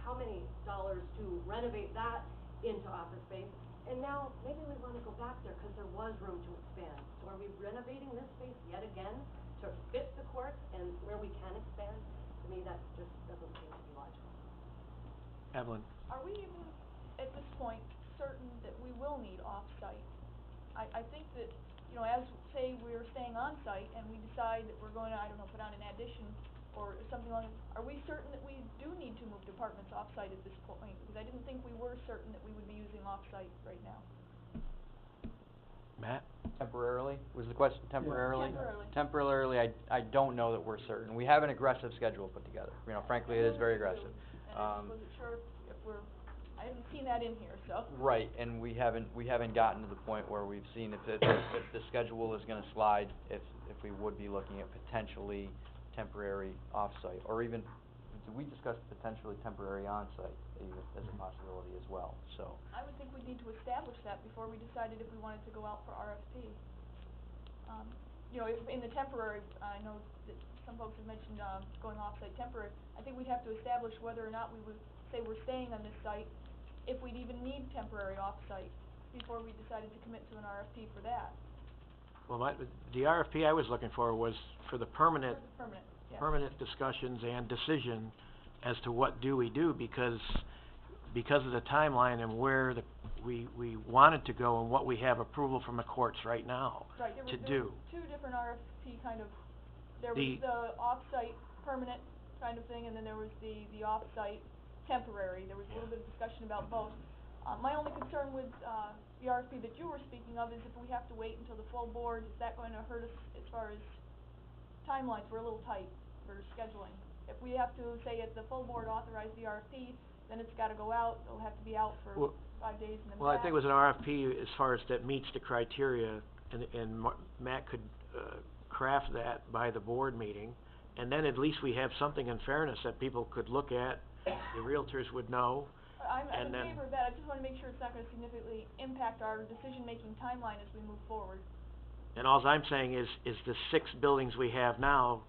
how many dollars to renovate that into office space, and now maybe we wanna go back there because there was room to expand. So are we renovating this space yet again to fit the courts and where we can expand? To me, that just doesn't seem to be logical. Evelyn? Are we even, at this point, certain that we will need off-site? I think that, you know, as, say, we're staying on-site and we decide that we're going to, I don't know, put on an addition or something like, are we certain that we do need to move departments off-site at this point? Because I didn't think we were certain that we would be using off-site right now. Matt? Temporarily, was the question temporarily? Temporarily. Temporarily, I don't know that we're certain. We have an aggressive schedule put together. You know, frankly, it is very aggressive. And I just wasn't sure if we're, I haven't seen that in here, so. Right, and we haven't gotten to the point where we've seen if the schedule is gonna slide, if we would be looking at potentially temporary off-site, or even, we discussed potentially temporary on-site even as a possibility as well, so. I would think we'd need to establish that before we decided if we wanted to go out for RFP. You know, if in the temporary, I know that some folks have mentioned, going off-site temporary, I think we'd have to establish whether or not we would say we're staying on this site, if we'd even need temporary off-site before we decided to commit to an RFP for that. Well, the RFP I was looking for was for the permanent, Permanent, yeah. permanent discussions and decision as to what do we do, because of the timeline and where we wanted to go and what we have approval from the courts right now Right, to there do. were two different RFP kind of, there was the off-site permanent kind of thing, and then there was the off-site temporary. There was a little bit of discussion about both. My only concern with, the RFP that you were speaking of is if we have to wait until the full board, is that going to hurt us as far as timelines? We're a little tight for scheduling. If we have to say if the full board authorized the RFP, then it's gotta go out, it'll have to be out for 5 days and then Well, I back. think it was an RFP as far as that meets the criteria, and Matt could, craft that by the board meeting, and then at least we have something in fairness that people could look at, the realtors would know. I'm in and then- favor of that, I just wanna make sure it's not gonna significantly impact our decision-making timeline as we move forward. And alls I'm saying is the 6 buildings we have now,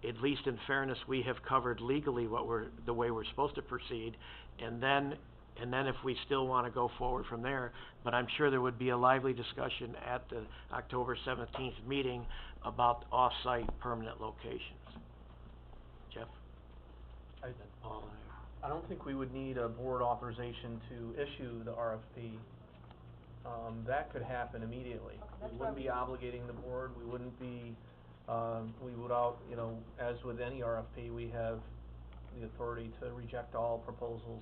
at least in fairness, we have covered legally the way we're supposed to proceed, and then if we still wanna go forward from there, but I'm sure there would be a lively discussion at the October 17th meeting about off-site permanent locations. Jeff? Paul? I don't think we would need a board authorization to issue the RFP. That could happen immediately. that's We why wouldn't be obligating the board, we wouldn't be, we would you know, as with any RFP, we have the authority to reject all proposals.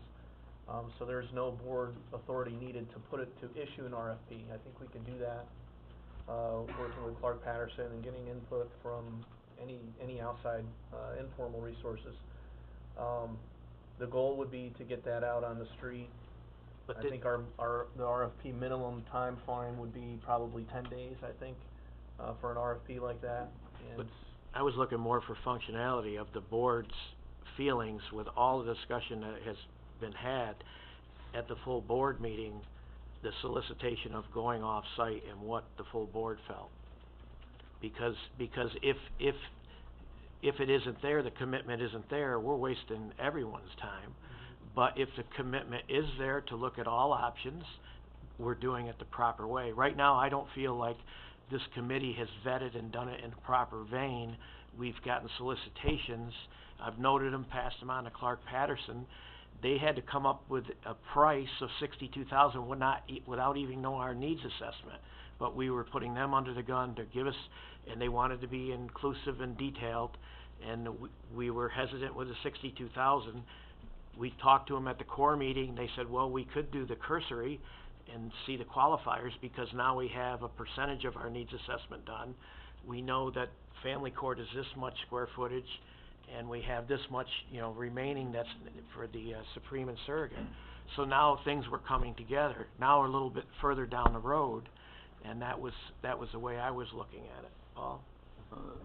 So there's no board authority needed to issue an RFP. I think we could do that, working with Clark Patterson and getting input from any outside, informal resources. The goal would be to get that out on the street. But I think the RFP minimum time frame would be probably 10 days, I think, for an RFP like that. But I was looking more for functionality of the board's feelings with all the discussion that has been had at the full board meeting, the solicitation of going off-site and what the full board felt. Because if it isn't there, the commitment isn't there, we're wasting everyone's time. But if the commitment is there to look at all options, we're doing it the proper way. Right now, I don't feel like this committee has vetted and done it in a proper vein. We've gotten solicitations, I've noted them, passed them on to Clark Patterson. They had to come up with a price of $62,000 without even knowing our needs assessment. But we were putting them under the gun to give us, and they wanted to be inclusive and detailed, and we were hesitant with the $62,000. We talked to them at the core meeting, they said, well, we could do the cursory and see the qualifiers, because now we have a percentage of our needs assessment done. We know that family court is this much square footage, and we have this much, you know, remaining that's for the Supreme and Surrogate. So now things were coming together. Now we're a little bit further down the road, and that was the way I was looking at it. Paul?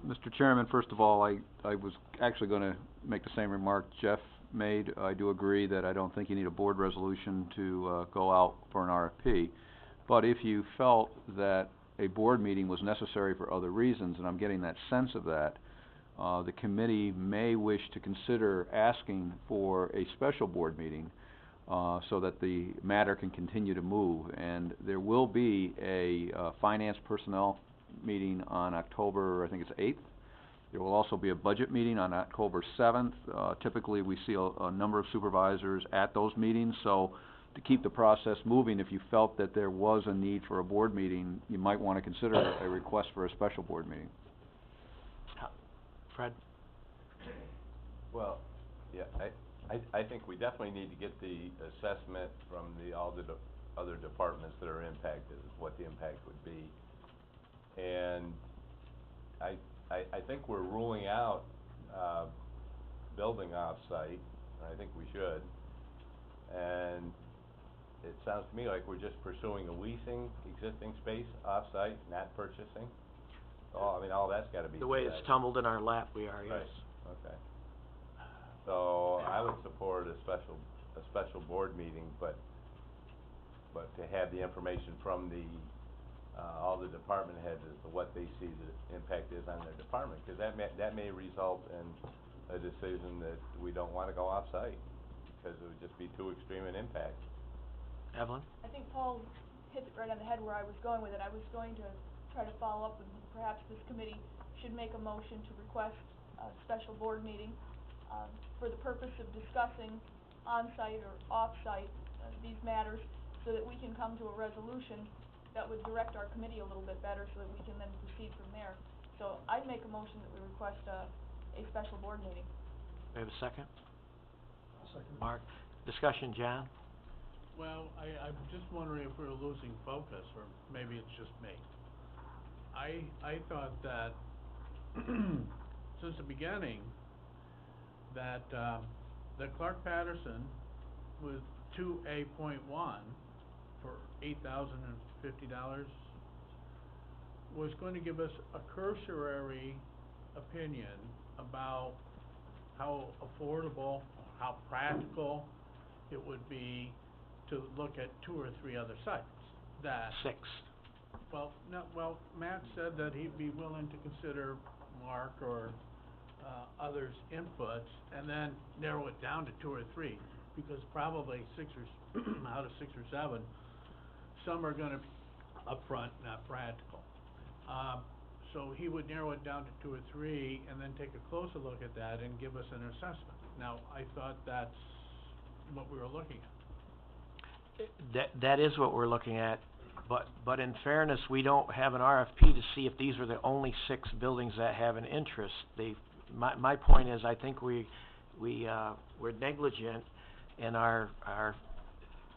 Mr. Chairman, first of all, I was actually gonna make the same remark Jeff made. I do agree that I don't think you need a board resolution to go out for an RFP. But if you felt that a board meeting was necessary for other reasons, and I'm getting that sense of that, the committee may wish to consider asking for a special board meeting so that the matter can continue to move. And there will be a finance personnel meeting on October, I think it's 8th. There will also be a budget meeting on October 7th. Typically, we see a number of supervisors at those meetings, so to keep the process moving, if you felt that there was a need for a board meeting, you might want to consider a request for a special board meeting. Fred? Well, yeah, I think we definitely need to get the assessment from all the other departments that are impacted, is what the impact would be. And I think we're ruling out building off-site, and I think we should. And it sounds to me like we're just pursuing a leasing existing space off-site, not purchasing. I mean, all that's gotta be The way it's decided. tumbled in our lap, we are, yes. Right, okay. So I would support a special board meeting, but to have the information from all the department heads as to what they see the impact is on their department, because that may result in a decision that we don't want to go off-site, because it would just be too extreme an impact. Evelyn? I think Paul hit it right on the head where I was going with it. I was going to try to follow up with perhaps this committee should make a motion to request a special board meeting for the purpose of discussing on-site or off-site these matters, so that we can come to a resolution that would direct our committee a little bit better, so that we can then proceed from there. So I'd make a motion that we request a special board meeting. We have a second? Second. Mark? Discussion, John? Well, I'm just wondering if we're losing focus, or maybe it's just me. I thought that since the beginning, that Clark Patterson with 2A.1 for $8,050 was going to give us a cursory opinion about how affordable, how practical it would be to look at 2 or 3 other sites. That 6. Well, Matt said that he'd be willing to consider Mark or others' inputs, and then narrow it down to 2 or 3, because probably 6 or out of 6 or 7, some are going to be upfront, not practical. So he would narrow it down to 2 or 3, and then take a closer look at that and give us an assessment. Now, I thought that's what we were looking at. That is what we're looking at, but in fairness, we don't have an RFP to see if these are the only 6 buildings that have an interest. My point is, I think we're negligent in our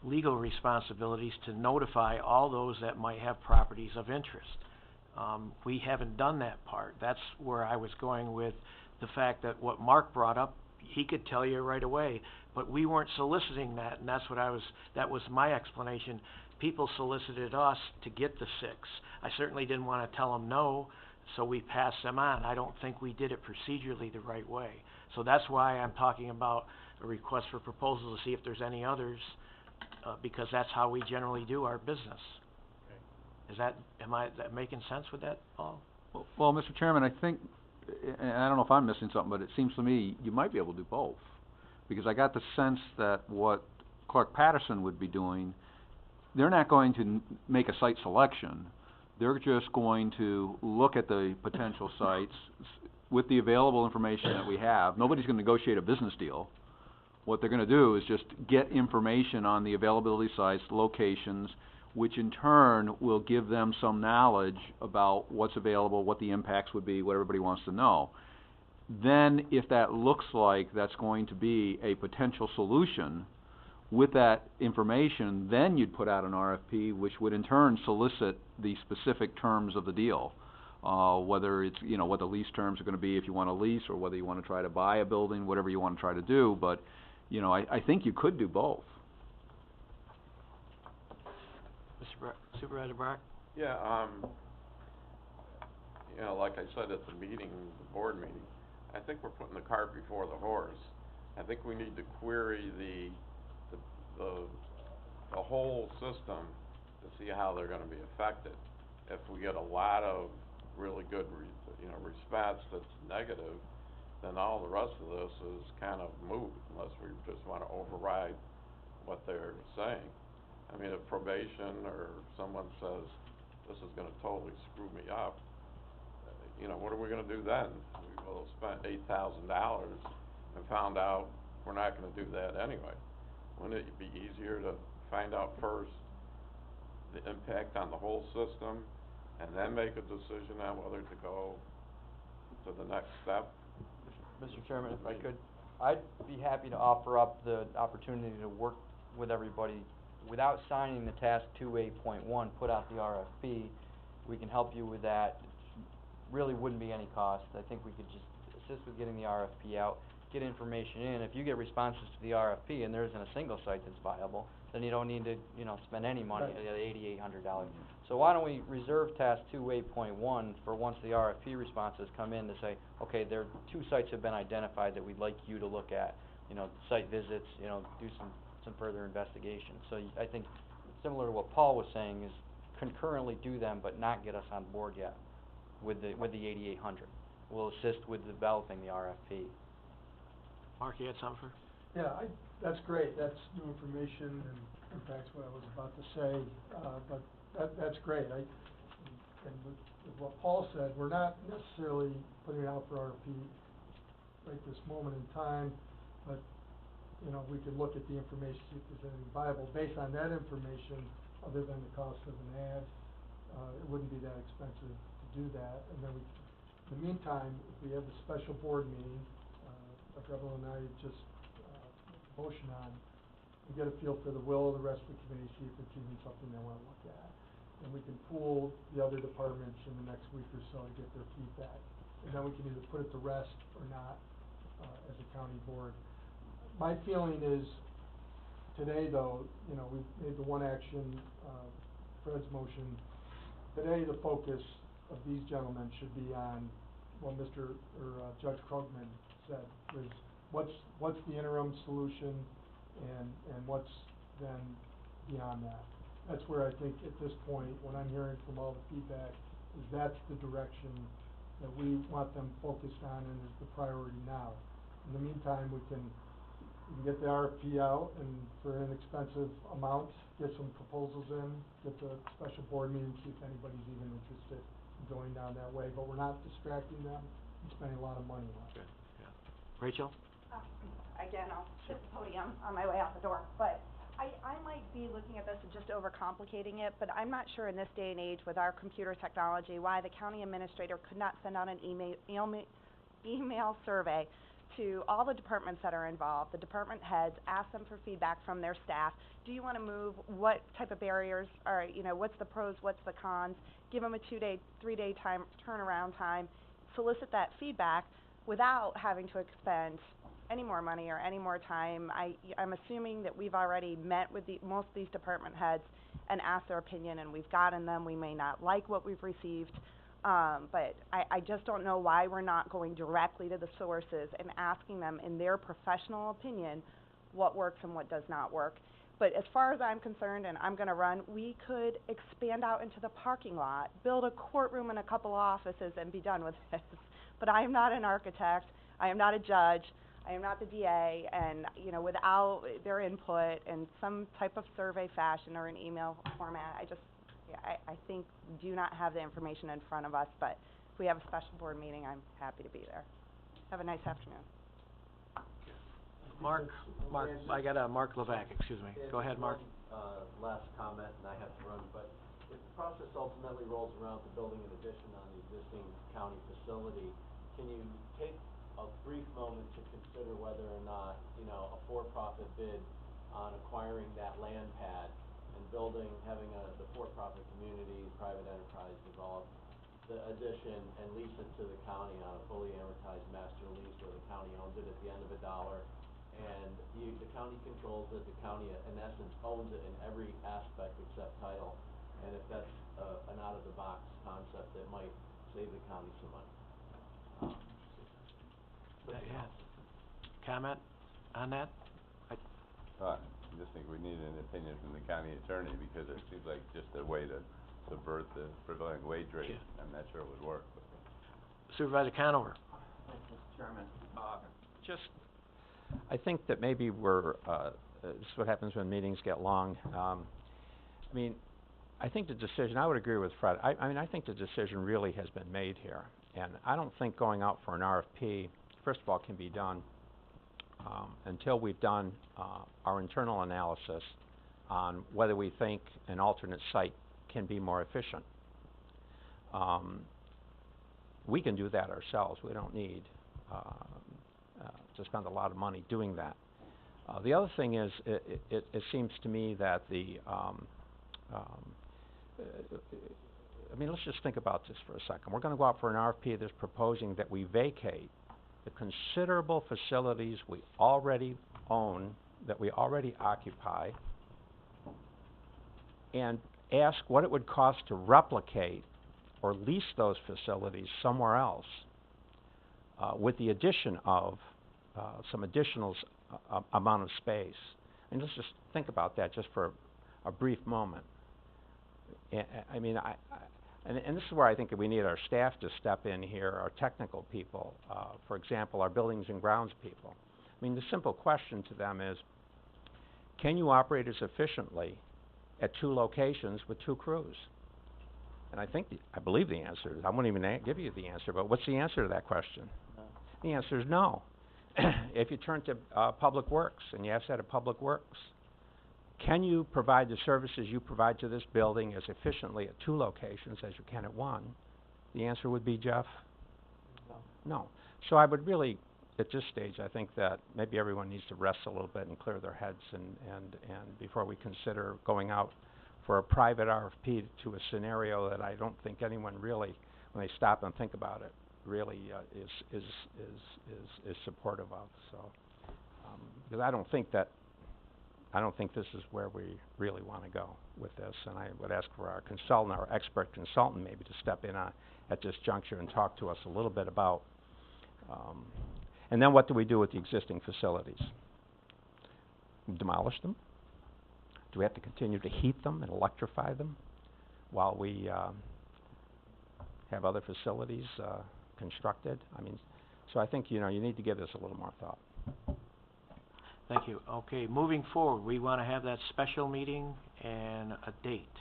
legal responsibilities to notify all those that might have properties of interest. We haven't done that part. That's where I was going with the fact that what Mark brought up, he could tell you right away, but we weren't soliciting that, and that was my explanation. People solicited us to get the 6. I certainly didn't want to tell them no, so we passed them on. I don't think we did it procedurally the right way. So that's why I'm talking about a request for proposal to see if there's any others, because that's how we generally do our business. Is that making sense with that, Paul? Well, Mr. Chairman, I think, and I don't know if I'm missing something, but it seems to me you might be able to do both. Because I got the sense that what Clark Patterson would be doing, they're not going to make a site selection. They're just going to look at the potential sites with the available information that we have. Nobody's going to negotiate a business deal. What they're going to do is just get information on the availability sites, locations, which in turn will give them some knowledge about what's available, what the impacts would be, what everybody wants to know. Then, if that looks like that's going to be a potential solution, with that information, then you'd put out an RFP, which would in turn solicit the specific terms of the deal. Whether it's, what the lease terms are going to be if you want to lease, or whether you want to try to buy a building, whatever you want to try to do. But, I think you could do both. Supervisor Brock? Yeah, like I said at the meeting, the board meeting, I think we're putting the cart before the horse. I think we need to query the whole system to see how they're gonna be affected. If we get a lot of really good response that's negative, then all the rest of this is kind of moot, unless we just wanna override what they're saying. I mean, if probation or someone says, this is gonna totally screw me up, what are we gonna do then? We will spend $8,000 and found out we're not gonna do that anyway. Wouldn't it be easier to find out first the impact on the whole system and then make a decision on whether to go to the next step? Mr. Chairman, if I could, I'd be happy to offer up the opportunity to work with everybody without signing the task 2A.1, put out the RFP. We can help you with that. Really wouldn't be any cost. I think we could just assist with getting the RFP out, get information in. If you get responses to the RFP and there isn't a single site that's viable, then you don't need to, spend any money, $8,800. So why don't we reserve task 2A.1 for once the RFP responses come in to say, okay, there are 2 sites have been identified that we'd like you to look at, site visits, do some further investigation. So I think similar to what Paul was saying is concurrently do them, but not get us on board yet with the 8,800. We'll assist with developing the RFP. Mark, you had something for? Yeah, that's great, that's new information and impacts what I was about to say, but that's great. And with what Paul said, we're not necessarily putting it out for RFP right this moment in time, but, we could look at the information, see if there's anything viable. Based on that information, other than the cost of an ad, it wouldn't be that expensive to do that. And then in the meantime, if we have the special board meeting, like Evelyn and I just motion on, we get a feel for the will of the rest of the committee, see if it's even something they want to look at. And we can pool the other departments in the next week or so to get their feedback. And then we can either put it to rest or not, as a county board. My feeling is, today though, we've made the one action, Fred's motion. Today the focus of these gentlemen should be on what Judge Krugman said, was what's the interim solution and what's then beyond that. That's where I think at this point, what I'm hearing from all the feedback, is that's the direction that we want them focused on and is the priority now. In the meantime, we can get the RFP out and for an inexpensive amount, get some proposals in, get the special board meeting, see if anybody's even interested in going down that way. But we're not distracting them and spending a lot of money on it. Rachel? Again, I'll shift the podium on my way out the door, but I might be looking at this and just overcomplicating it, but I'm not sure in this day and age with our computer technology why the county administrator could not send out an email survey to all the departments that are involved, the department heads, ask them for feedback from their staff. Do you want to move? What type of barriers are, what's the pros, what's the cons? Give them a 2-day, 3-day turnaround time, solicit that feedback without having to expend any more money or any more time. I'm assuming that we've already met with most of these department heads and asked their opinion, and we've gotten them. We may not like what we've received, but I just don't know why we're not going directly to the sources and asking them in their professional opinion what works and what does not work. But as far as I'm concerned, and I'm going to run, we could expand out into the parking lot, build a courtroom and a couple offices and be done with this. But I am not an architect, I am not a judge, I am not the DA, and without their input in some type of survey fashion or an email format, I think we do not have the information in front of us, but if we have a special board meeting, I'm happy to be there. Have a nice afternoon. Mark, I got Mark Levac, excuse me. Go ahead, Mark. Last comment, and I have to run, but if the process ultimately rolls around to building an addition on the existing county facility, can you take a brief moment to consider whether or not, a for-profit bid on acquiring that land pad and having the for-profit community, private enterprise develop the addition and lease it to the county on a fully amortized master lease where the county owns it at the end of $1, and the county controls it, the county in essence owns it in every aspect except title, and if that's an out-of-the-box concept that might save the county some money. Comment? on that? I just think we need an opinion from the county attorney, because it seems like just a way to subvert the prevailing wage rate. I'm not sure it would work. Supervisor Conover? Mr. Chairman, Just, I think that maybe this is what happens when meetings get long. I mean, I think the decision, I would agree with Fred, I mean, I think the decision really has been made here. And I don't think going out for an RFP, first of all, can be done until we've done our internal analysis on whether we think an alternate site can be more efficient. We can do that ourselves. We don't need to spend a lot of money doing that. The other thing is, it seems to me that I mean, let's just think about this for a second. We're going to go out for an RFP that's proposing that we vacate the considerable facilities we already own, that we already occupy, and ask what it would cost to replicate or lease those facilities somewhere else with the addition of some additional amount of space. And let's just think about that just for a brief moment. I mean, and this is where I think we need our staff to step in here, our technical people, for example, our buildings and grounds people. I mean, the simple question to them is, can you operate as efficiently at 2 locations with 2 crews? And I believe the answer is, I won't even give you the answer, but what's the answer to that question? No. The answer is no. If you turn to Public Works, and you ask that of Public Works, can you provide the services you provide to this building as efficiently at 2 locations as you can at 1? The answer would be, Jeff? No. No. So I would really, at this stage, I think that maybe everyone needs to rest a little bit and clear their heads and before we consider going out for a private RFP to a scenario that I don't think anyone really, when they stop and think about it, really is supportive of. So, because I don't think this is where we really want to go with this, and I would ask for our consultant, our expert consultant, maybe to step in at this juncture and talk to us a little bit about. And then what do we do with the existing facilities? Demolish them? Do we have to continue to heat them and electrify them while we have other facilities constructed? I mean, so I think, you need to give this a little more thought. Thank you. Okay, moving forward, we want to have that special meeting and a date.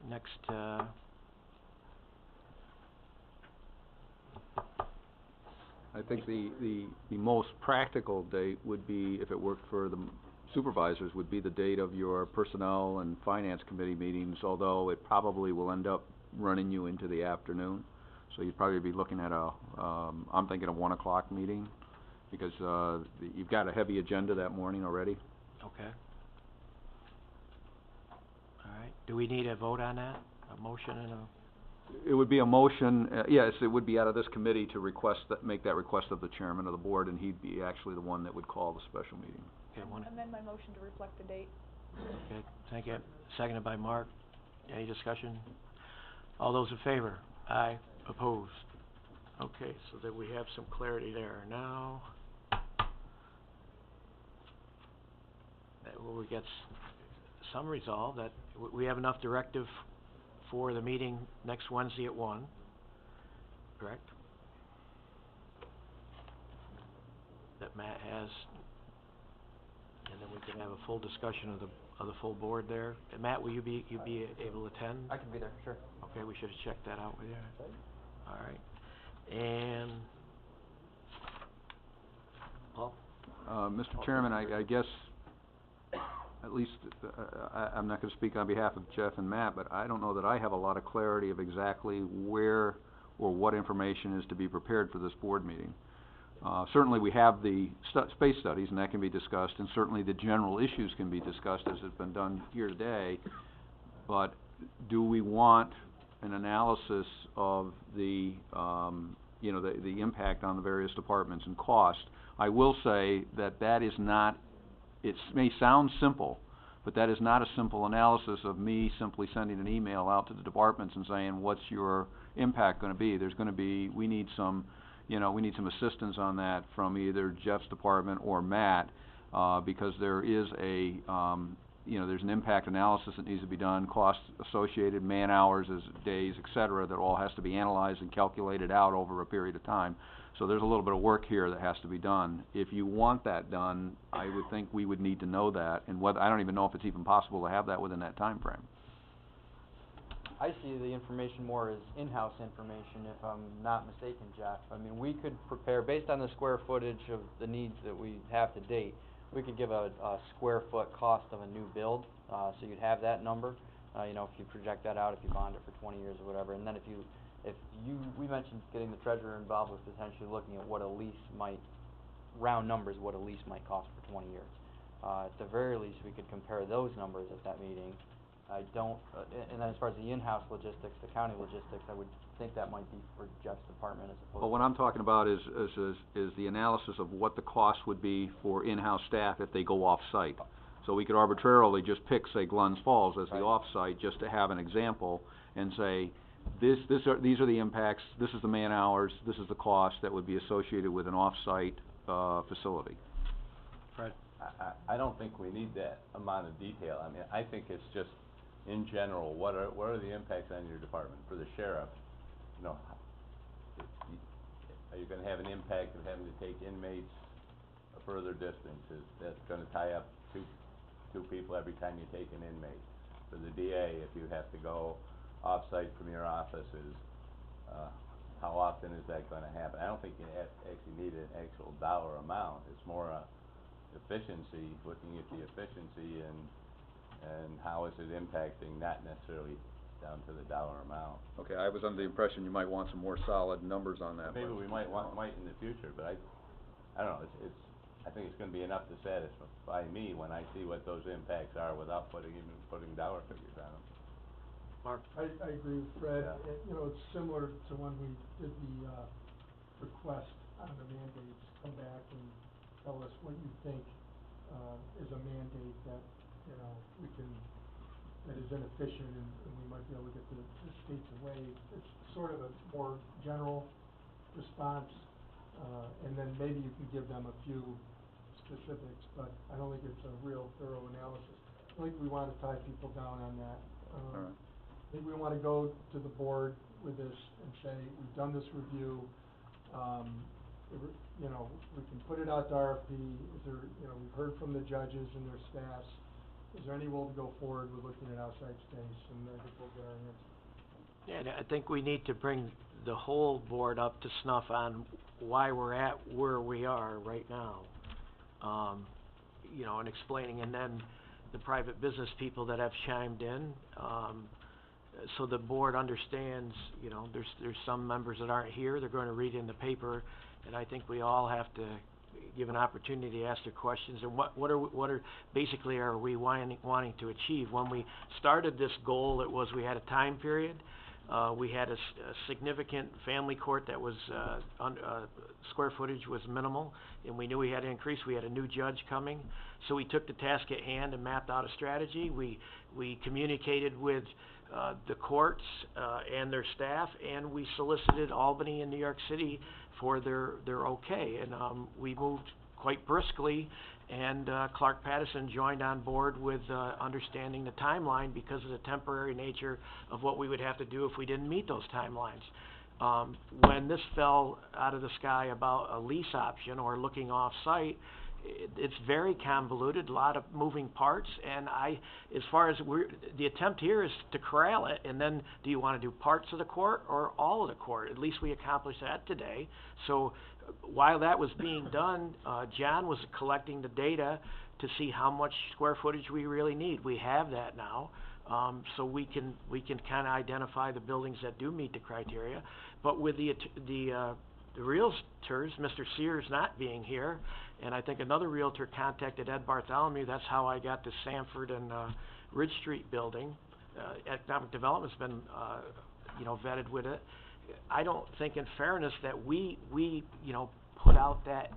Next, I think the most practical date would be, if it worked for the supervisors, would be the date of your personnel and finance committee meetings, although it probably will end up running you into the afternoon. So you'd probably be looking at I'm thinking a 1 o'clock meeting, because you've got a heavy agenda that morning already. okay. All right. Do we need a vote on that? A motion and a... It would be a motion, yes, it would be out of this committee to make that request of the chairman of the board, and he'd be actually the one that would call the special meeting. Okay, Amend my motion to reflect the date. Okay, thank you. Seconded by Mark. Any discussion? All those in favor? Aye. Opposed? Okay, so that we have some clarity there. Now, we get some resolve that we have enough directive for the meeting next Wednesday at 1, correct? That Matt has, and then we can have a full discussion of the full board there. And Matt, will you be able to attend? I can be there, sure. Okay, we should have checked that out with you. All right. And Paul? Mr. Chairman, I guess, at least, I'm not going to speak on behalf of Jeff and Matt, but I don't know that I have a lot of clarity of exactly where or what information is to be prepared for this board meeting. Certainly we have the space studies, and that can be discussed, and certainly the general issues can be discussed as has been done here today, but do we want an analysis of the impact on the various departments and cost? I will say that is not, it may sound simple, but that is not a simple analysis of me simply sending an email out to the departments and saying, what's your impact going to be? There's going to be, we need some you know, we need some assistance on that from either Jeff's department or Matt, because there is a, you know, there's an impact analysis that needs to be done, costs associated, man hours, days, et cetera, that all has to be analyzed and calculated out over a period of time. So there's a little bit of work here that has to be done. If you want that done, I would think we would need to know that, and whether, I don't even know if it's even possible to have that within that time frame. I see the information more as in-house information, if I'm not mistaken, Jeff. I mean, we could prepare, based on the square footage of the needs that we have to date, we could give a square foot cost of a new build, so you'd have that number. You know, if you project that out, if you bond it for 20 years or whatever, and then we mentioned getting the treasurer involved with potentially looking at what a lease might, round numbers, what a lease might cost for 20 years. At the very least, we could compare those numbers at that meeting. I don't, and then as far as the in-house logistics, the county logistics, I would think that might be for Jeff's department as opposed to... Well, what I'm talking about is the analysis of what the cost would be for in-house staff if they go off-site. So we could arbitrarily just pick, say, Glens Falls as the off-site, just to have an example, and say, these are the impacts, this is the man hours, this is the cost that would be associated with an off-site facility. Fred? I don't think we need that amount of detail. I mean, I think it's just, in general, what are the impacts on your department? For the sheriff, you know, are you gonna have an impact of having to take inmates a further distance? That's gonna tie up two people every time you take an inmate. For the DA, if you have to go off-site from your offices, how often is that gonna happen? I don't think you actually need an actual dollar amount. It's more efficiency, looking at the efficiency and how is it impacting, not necessarily down to the dollar amount. Okay, I was under the impression you might want some more solid numbers on that. Maybe we might in the future, but I don't know, I think it's gonna be enough to satisfy me when I see what those impacts are without putting dollar figures on them. Mark? I agree with Fred. Yeah. You know, it's similar to when we did the request on the mandates. Come back and tell us what you think is a mandate that, you know, that is inefficient and we might be able to get the states away. It's sort of a more general response, and then maybe you can give them a few specifics, but I don't think it's a real thorough analysis. I think we want to tie people down on that. All right. I think we want to go to the board with this and say, we've done this review, you know, we can put it out to RFP, is there, you know, we've heard from the judges and their staffs, is there any will to go forward with looking at outside space, and I think we'll get our answer. Yeah, and I think we need to bring the whole board up to snuff on why we're at where we are right now. You know, and explaining, and then the private business people that have chimed in, so the board understands, you know, there's some members that aren't here, they're going to read in the paper, and I think we all have to give an opportunity to ask their questions, and what are basically are we wanting to achieve. When we started this goal, it was we had a time period, we had a significant family court that was, square footage was minimal, and we knew we had to increase, we had a new judge coming, so we took the task at hand and mapped out a strategy. We communicated with the courts and their staff, and we solicited Albany and New York City for their okay, and we moved quite briskly, and Clark Pattison joined on board with understanding the timeline because of the temporary nature of what we would have to do if we didn't meet those timelines. When this fell out of the sky about a lease option or looking off-site, it's very convoluted, a lot of moving parts, and as far as the attempt here is to corral it, and then do you want to do parts of the court or all of the court? At least we accomplished that today. So while that was being done, John was collecting the data to see how much square footage we really need. We have that now, so we can kind of identify the buildings that do meet the criteria. But with the realtors, Mr. Sears not being here, and I think another realtor contacted Ed Bartholomew. That's how I got the Sanford and Ridge Street building. Economic Development's been, you know, vetted with it. I don't think, in fairness, that we you know, put out that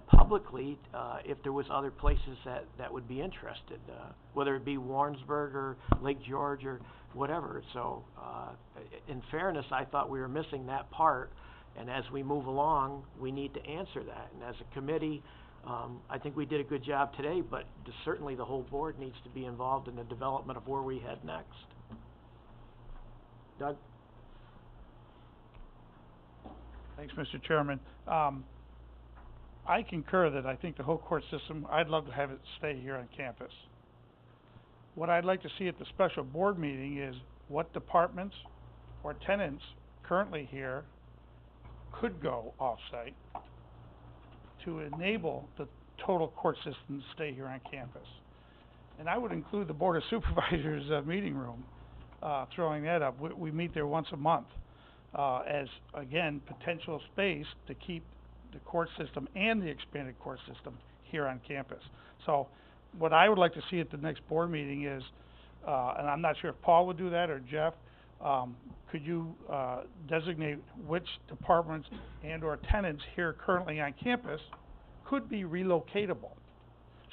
publicly if there was other places that would be interested, whether it be Warrensburg or Lake George or whatever. So, in fairness, I thought we were missing that part, And as we move along, we need to answer that. And as a committee, I think we did a good job today, but certainly the whole board needs to be involved in the development of where we head next. Doug? Thanks, Mr. Chairman. I concur that I think the whole court system, I'd love to have it stay here on campus. What I'd like to see at the special board meeting is what departments or tenants currently here could go off-site to enable the total court system to stay here on campus. And I would include the Board of Supervisors meeting room, throwing that up. We meet there once a month as, again, potential space to keep the court system and the expanded court system here on campus. So what I would like to see at the next board meeting is, and I'm not sure if Paul would do that or Jeff, could you designate which departments and or tenants here currently on campus could be relocatable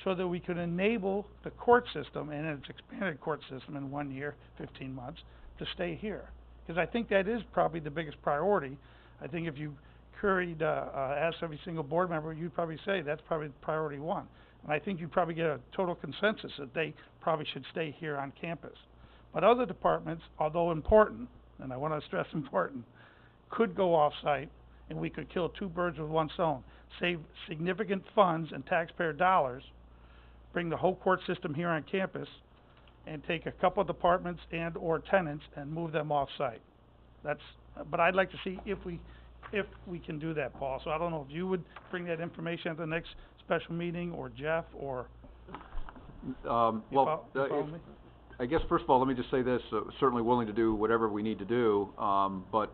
so that we could enable the court system and its expanded court system in 1 year, 15 months, to stay here. Because I think that is probably the biggest priority. I think if you queried, asked every single board member, you'd probably say that's probably priority one. And I think you'd probably get a total consensus that they probably should stay here on campus. But other departments, although important, and I want to stress important, could go off-site, and we could kill two birds with one stone, save significant funds and taxpayer dollars, bring the whole court system here on campus, and take a couple of departments and or tenants and move them off-site. But I'd like to see if we can do that, Paul. So I don't know if you would bring that information at the next special meeting, or Jeff, or... I guess, first of all, let me just say this, certainly willing to do whatever we need to do, but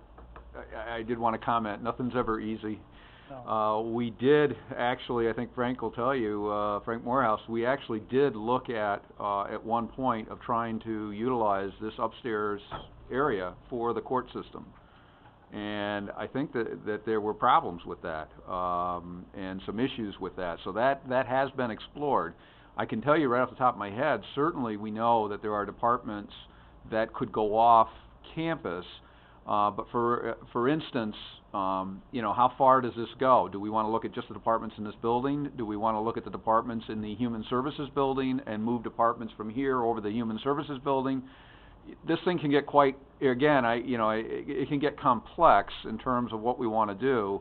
I did want to comment, nothing's ever easy. No. We did actually, I think Frank will tell you, Frank Morehouse, we actually did look at one point of trying to utilize this upstairs area for the court system. And I think that there were problems with that, and some issues with that. So that has been explored. I can tell you right off the top of my head, certainly we know that there are departments that could go off campus, but for instance, how far does this go? Do we want to look at just the departments in this building? Do we want to look at the departments in the Human Services building and move departments from here over the Human Services building? This thing can get quite, again, it can get complex in terms of what we want to do,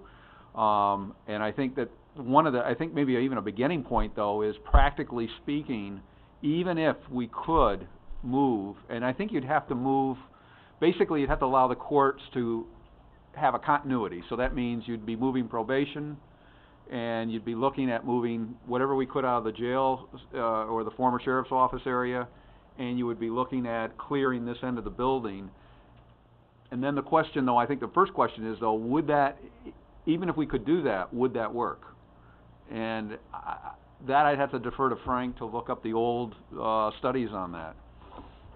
and I think that I think maybe even a beginning point, though, is practically speaking, even if we could move, and I think you'd have to move, basically you'd have to allow the courts to have a continuity. So that means you'd be moving probation, and you'd be looking at moving whatever we could out of the jail or the former sheriff's office area, and you would be looking at clearing this end of the building. And then the question, though, I think the first question is, though, would that, even if we could do that, would that work? And that I'd have to defer to Frank to look up the old studies on that.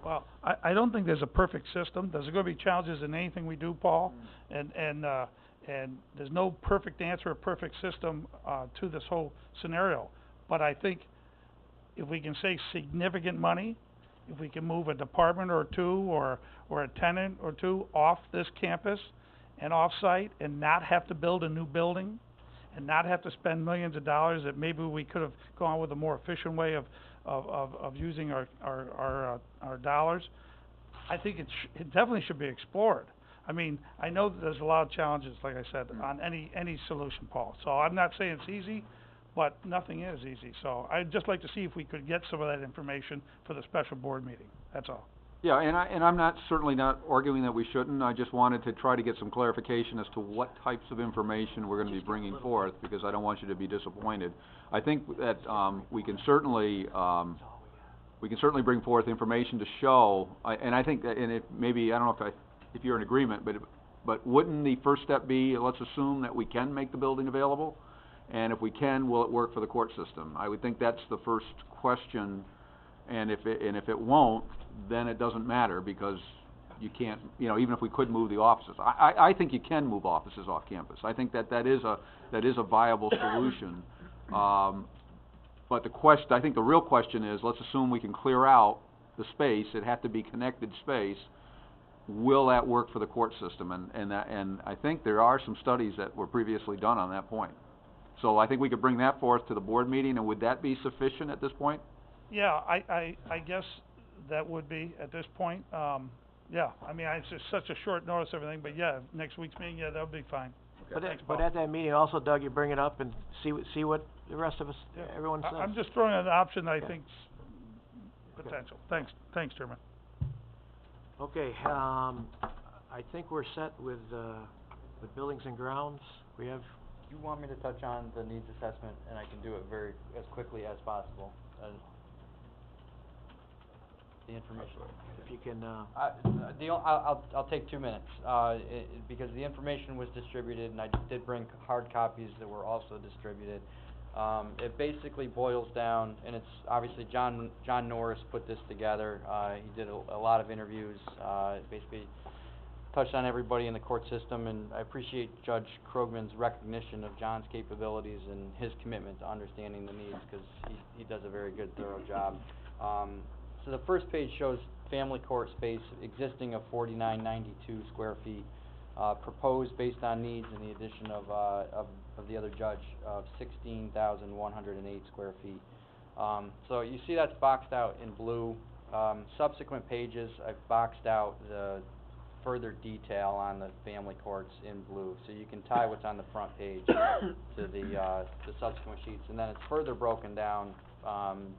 Well, I don't think there's a perfect system. There's going to be challenges in anything we do, Paul, and there's no perfect answer or perfect system to this whole scenario. But I think if we can save significant money, if we can move a department or two or a tenant or two off this campus and off-site and not have to build a new building and not have to spend millions of dollars, that maybe we could have gone with a more efficient way of using our dollars, I think it definitely should be explored. I mean, I know that there's a lot of challenges, like I said, on any solution, Paul. So I'm not saying it's easy, but nothing is easy. So I'd just like to see if we could get some of that information for the special board meeting. That's all. Yeah, and I'm certainly not arguing that we shouldn't. I just wanted to try to get some clarification as to what types of information we're going to be bringing forth, because I don't want you to be disappointed. I think that we can certainly bring forth information to show, and I think that, and it maybe, I don't know if you're in agreement, but wouldn't the first step be, let's assume that we can make the building available, and if we can, will it work for the court system? I would think that's the first question, and if it won't, then it doesn't matter, because you can't, even if we could move the offices. I think you can move offices off campus. I think that is a viable solution. But I think the real question is, let's assume we can clear out the space. It had to be connected space. will that work for the court system? And I think there are some studies that were previously done on that point. So I think we could bring that forth to the board meeting, and would that be sufficient at this point? Yeah, I guess that would be at this point. Yeah, I mean, it's just such a short notice, everything, but yeah, next week's meeting, yeah, that would be fine. But at that meeting also, Doug, you bring it up and see what the rest of us, everyone says. I'm just throwing out an option that I think's potential. Thanks, Chairman. Okay, I think we're set with buildings and grounds. We have, You want me to touch on the needs assessment, and I can do it as quickly as possible. The information. if you can, I'll take 2 minutes, because the information was distributed, and I did bring hard copies that were also distributed. It basically boils down, and it's obviously John Norris put this together. He did a lot of interviews, basically touched on everybody in the court system, and I appreciate Judge Krogman's recognition of John's capabilities and his commitment to understanding the needs, because he does a very good, thorough job. So the first page shows family court space existing of 4992 square feet, proposed based on needs and the addition of the other judge of 16,108 square feet. So you see that's boxed out in blue. Subsequent pages, I've boxed out the further detail on the family courts in blue, so you can tie what's on the front page to the subsequent sheets, and then it's further broken down,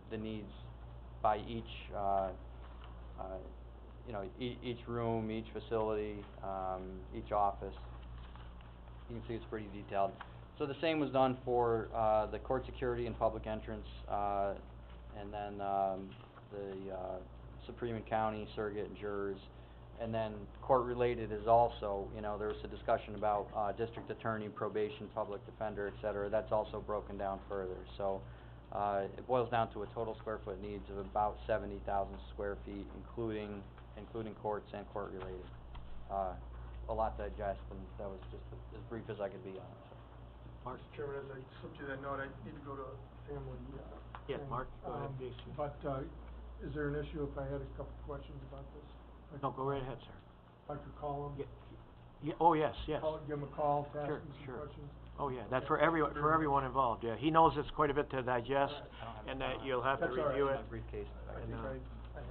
the needs by each, each room, each facility, each office. You can see it's pretty detailed. So the same was done for the court security and public entrance, and then the Supreme and County surrogate and jurors. And then court-related is also, there was a discussion about district attorney, probation, public defender, et cetera. That's also broken down further. So it boils down to a total square foot needs of about 70,000 square feet, including courts and court-related. A lot to digest, and that was just as brief as I could be on it. Mark? Mr. Chairman, as I slipped you that note, I need to go to family. Yeah, thing. Mark, go ahead, please. But, is there an issue if I had a couple questions about this? No, go right ahead, sir. If I could call him? Yeah, oh, yes. Give him a call, to ask him some questions? Oh, yeah, that's for everyone involved, yeah. He knows it's quite a bit to digest, and that you'll have to review it. My briefcase. I think I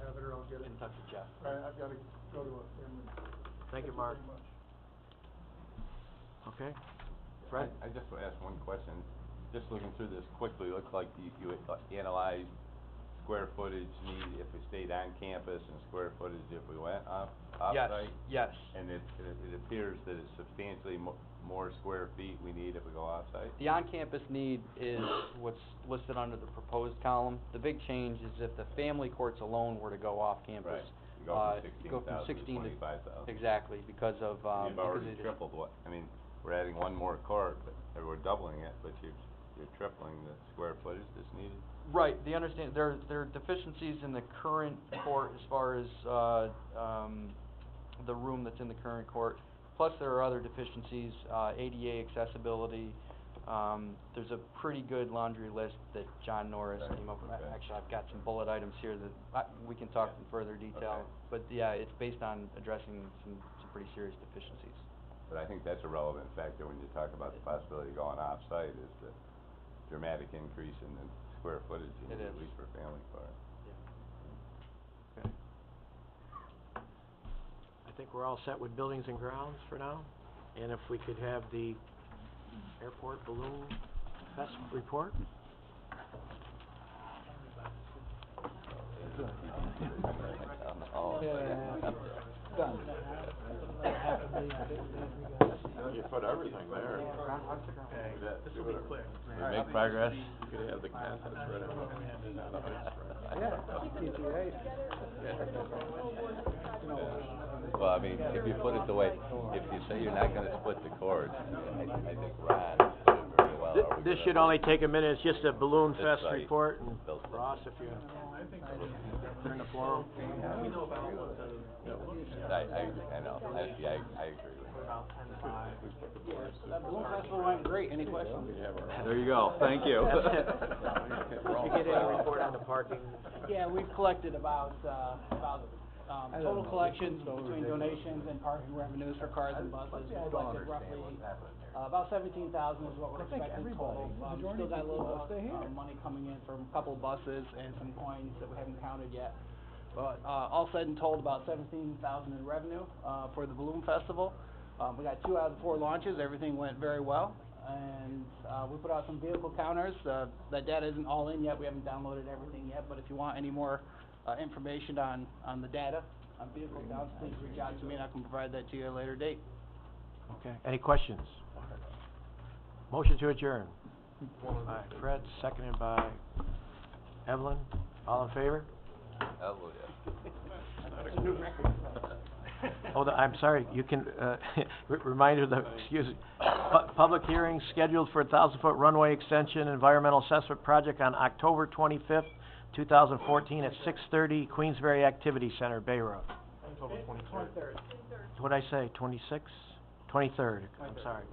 have it, or I'll get it. In touch with Jeff. I've gotta go to a family. Thank you, Mark. very much. Okay. Fred? I just want to ask one question. Just looking through this quickly, it looks like you analyzed square footage need if we stayed on campus and square footage if we went off-site? Yes. And it appears that it's substantially more square feet we need if we go off-site? The on-campus need is what's listed under the proposed column. The big change is if the family courts alone were to go off-campus. Right. You go from 16,000 to 25,000. Exactly, because of, You've already tripled we're adding one more court, or we're doubling it, but you're tripling the square footage that's needed. Right, there are deficiencies in the current court as far as, the room that's in the current court. Plus there are other deficiencies, ADA accessibility. There's a pretty good laundry list that John Norris came up with. Actually, I've got some bullet items here that we can talk in further detail. But yeah, it's based on addressing some pretty serious deficiencies. But I think that's a relevant factor when you talk about the possibility of going off-site, is the dramatic increase in the square footage you need, at least for family court. Okay. I think we're all set with buildings and grounds for now. And if we could have the airport balloon fest report? Done. You put everything there. This will be quick. Did we make progress? You could have the contents ready. Well, I mean, if you put it the way, if you say you're not gonna split the cords, I think Ron put it very well. This should only take a minute, it's just a balloon This fest site. report, and Ross, if you turn the floor. We know about what the, I know, actually, I agree with you. That balloon festival went great, any questions? There you go, thank you. Did you get any report on the parking? Yeah, we've collected about Total collections between donations and parking revenues for cars and buses, we collected roughly, about 17,000 is what we're expecting total. Still got a little, money coming in from a couple buses and some coins that we haven't counted yet. But, all said and told, about 17,000 in revenue, for the Balloon Festival. We got 2 out of the 4 launches, everything went very well. And, we put out some vehicle counters, that data isn't all in yet, we haven't downloaded everything yet, but if you want any more, information on the data, on vehicle counts, please reach out to me and I can provide that to you at a later date. Okay, any questions? Motion to adjourn. By Fred, seconded by Evelyn, all in favor? Oh, I'm sorry, you can, reminder the, excuse me, public hearing scheduled for a 1,000-foot runway extension environmental assessment project on October 25th, 2014 at 6:30 Queensberry Activity Center, Bay Road. October 23rd. What'd I say, 26? 23rd, I'm sorry.